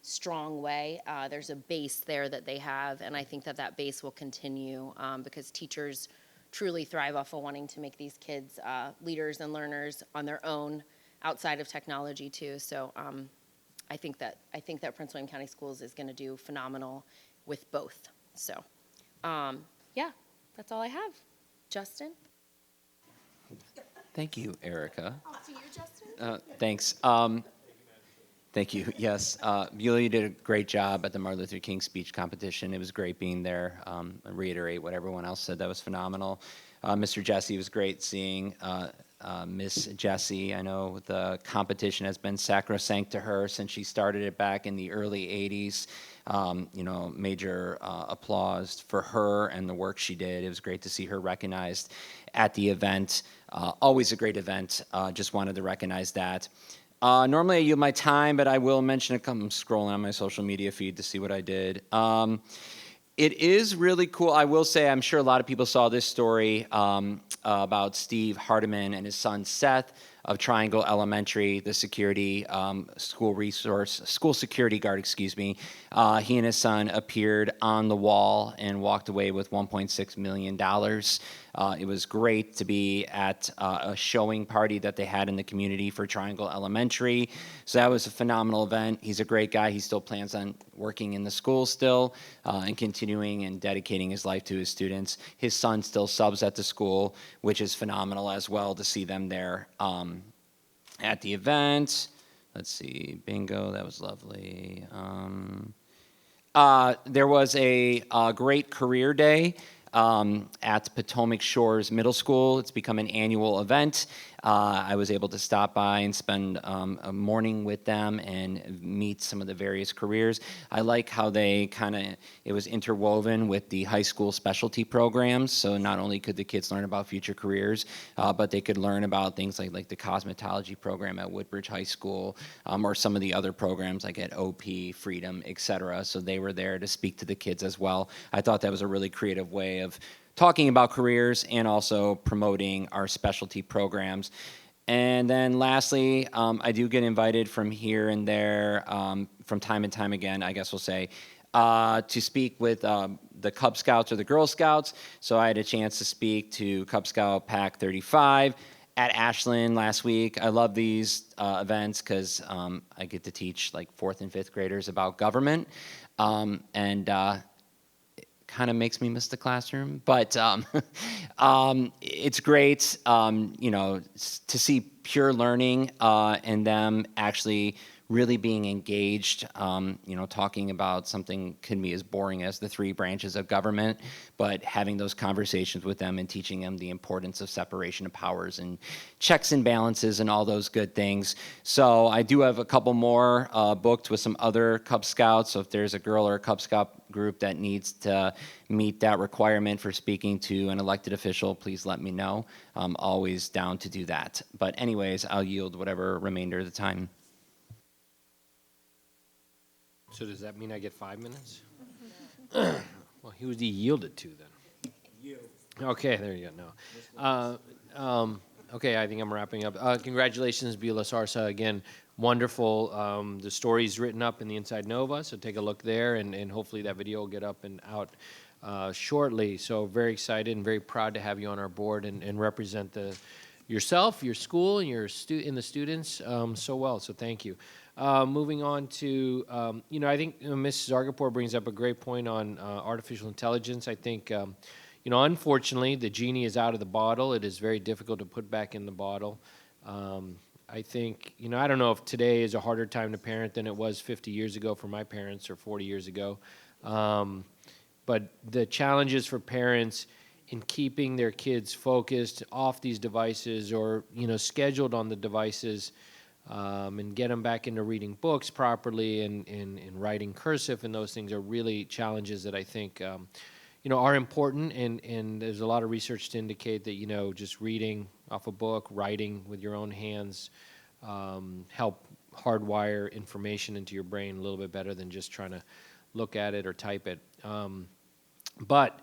strong way. There's a base there that they have, and I think that base will continue because teachers truly thrive off of wanting to make these kids leaders and learners on their own outside of technology too. So I think that Prince William County Schools is going to do phenomenal with both. So yeah, that's all I have. Justin? Thank you, Erica. To you, Justin. Thanks. Thank you. Yes, you did a great job at the Martin Luther King speech competition. It was great being there. I reiterate what everyone else said. That was phenomenal. Mr. Jesse, it was great seeing Miss Jessie. I know the competition has been sacrosanct to her since she started it back in the early 80s. Major applause for her and the work she did. It was great to see her recognized at the event. Always a great event. Just wanted to recognize that. Normally I yield my time, but I will mention it. I'm scrolling on my social media feed to see what I did. It is really cool. I will say, I'm sure a lot of people saw this story about Steve Hardiman and his son Seth of Triangle Elementary, the security school security guard, He and his son appeared on the wall and walked away with $1.6 million. It was great to be at a showing party that they had in the community for Triangle Elementary. So that was a phenomenal event. He's a great guy. He still plans on working in the school still and continuing and dedicating his life to his students. His son still subs at the school, which is phenomenal as well to see them there at the event. Let's see, bingo, that was lovely. There was a great career day at Potomac Shores Middle School. It's become an annual event. I was able to stop by and spend a morning with them and meet some of the various careers. I like how they it was interwoven with the high school specialty programs. So not only could the kids learn about future careers, but they could learn about things like the cosmetology program at Woodbridge High School, or some of the other programs like at OP, Freedom, etc. So they were there to speak to the kids as well. I thought that was a really creative way of talking about careers and also promoting our specialty programs. And then lastly, I do get invited from here and there, from time and time again, I guess we'll say, to speak with the Cub Scouts or the Girl Scouts. So I had a chance to speak to Cub Scout Pack 35 at Ashland last week. I love these events because I get to teach like 4th and 5th graders about government, and it kind of makes me miss the classroom. But it's great, to see pure learning and them actually really being engaged, talking about something can be as boring as the 3 branches of government, but having those conversations with them and teaching them the importance of separation of powers and checks and balances and all those good things. So I do have a couple more booked with some other Cub Scouts. So if there's a girl or a Cub Scout group that needs to meet that requirement for speaking to an elected official, please let me know. I'm always down to do that. But anyways, I'll yield whatever remainder of the time. So does that mean I get 5 minutes? Well, who was he yielded to then? You. Okay, there you go. No. Okay, I think I'm wrapping up. Congratulations, Beulah Sarsa. Again, wonderful. The story's written up in the Inside Nova, so take a look there, and hopefully that video will get up and out shortly. So very excited and very proud to have you on our board and represent yourself, your school, and the students so well. So thank you. Moving on to, I think Ms. Zargarpur brings up a great point on artificial intelligence. I think, unfortunately, the genie is out of the bottle. It is very difficult to put back in the bottle. I think, I don't know if today is a harder time to parent than it was 50 years ago for my parents or 40 years ago. But the challenges for parents in keeping their kids focused off these devices or, scheduled on the devices, and get them back into reading books properly and writing cursive, and those things are really challenges that I think are important, and there's a lot of research to indicate that just reading off a book, writing with your own hands help hardwire information into your brain a little bit better than just trying to look at it or type it. But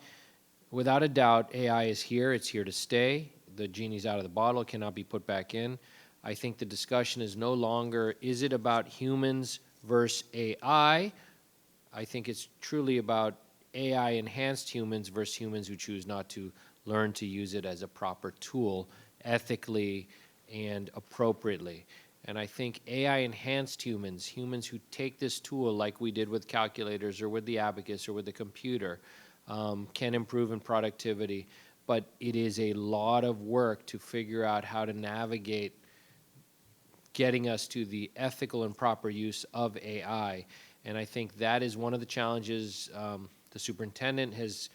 without a doubt, AI is here. It's here to stay. The genie's out of the bottle. It cannot be put back in. I think the discussion is no longer, is it about humans versus AI? I think it's truly about AI-enhanced humans versus humans who choose not to learn to use it as a proper tool ethically and appropriately. And I think AI-enhanced humans who take this tool like we did with calculators or with the abacus or with the computer, can improve in productivity. But it is a lot of work to figure out how to navigate getting us to the ethical and proper use of AI. And I think that is one of the challenges the superintendent has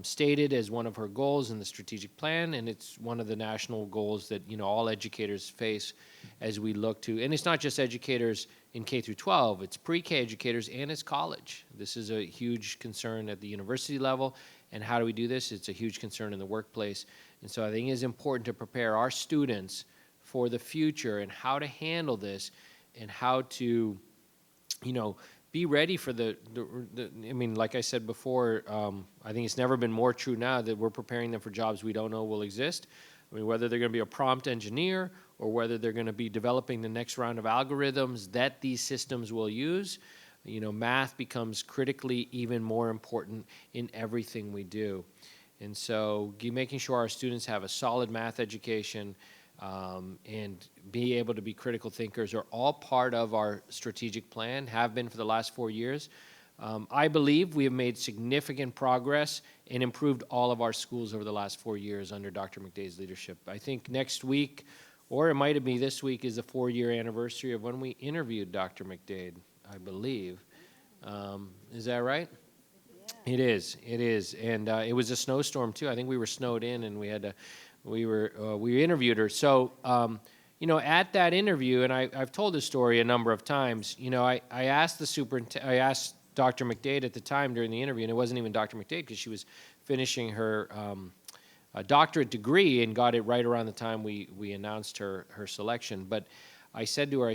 stated as one of her goals in the strategic plan, and it's one of the national goals that all educators face as we look to, and it's not just educators in K through 12, it's pre-K educators and it's college. This is a huge concern at the university level, and how do we do this? It's a huge concern in the workplace. And so I think it's important to prepare our students for the future and how to handle this and how to, be ready for like I said before, I think it's never been more true now that we're preparing them for jobs we don't know will exist. Whether they're going to be a prompt engineer or whether they're going to be developing the next round of algorithms that these systems will use, math becomes critically even more important in everything we do. And so making sure our students have a solid math education and be able to be critical thinkers are all part of our strategic plan, have been for the last 4 years. I believe we have made significant progress and improved all of our schools over the last 4 years under Dr. McDade's leadership. I think next week, or it might be this week, is the 4-year anniversary of when we interviewed Dr. McDade, I believe. Is that right? Yeah. It is. And it was a snowstorm too. I think we were snowed in and we interviewed her. So, at that interview, and I've told this story a number of times, I asked I asked Dr. McDade at the time during the interview, and it wasn't even Dr. McDade because she was finishing her doctorate degree and got it right around the time we announced her selection. But I said to her,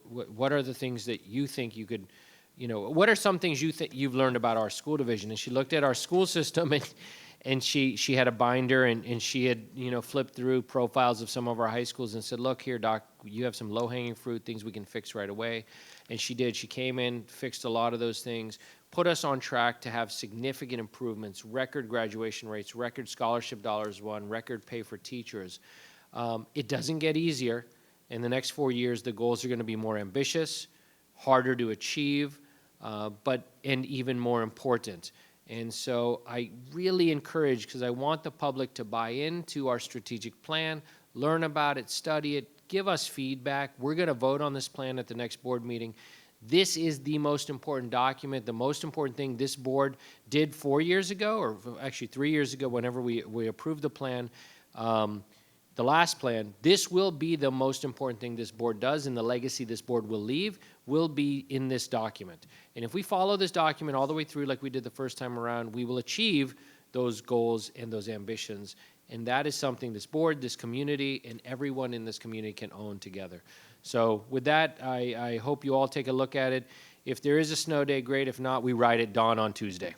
what are the things that you think you could, what are some things you've learned about our school division? And she looked at our school system and she had a binder and she had, flipped through profiles of some of our high schools and said, look here, Doc, you have some low-hanging fruit, things we can fix right away. And she did. She came in, fixed a lot of those things, put us on track to have significant improvements, record graduation rates, record scholarship dollars won, record pay for teachers. It doesn't get easier. In the next 4 years, the goals are going to be more ambitious, harder to achieve, and even more important. And so I really encourage, because I want the public to buy into our strategic plan, learn about it, study it, give us feedback. We're going to vote on this plan at the next board meeting. This is the most important document, the most important thing this board did 4 years ago, or actually 3 years ago, whenever we approved the plan, the last plan. This will be the most important thing this board does, and the legacy this board will leave will be in this document. And if we follow this document all the way through like we did the first time around, we will achieve those goals and those ambitions. And that is something this board, this community, and everyone in this community can own together. So with that, I hope you all take a look at it. If there is a snow day, great. If not, we ride at dawn on Tuesday.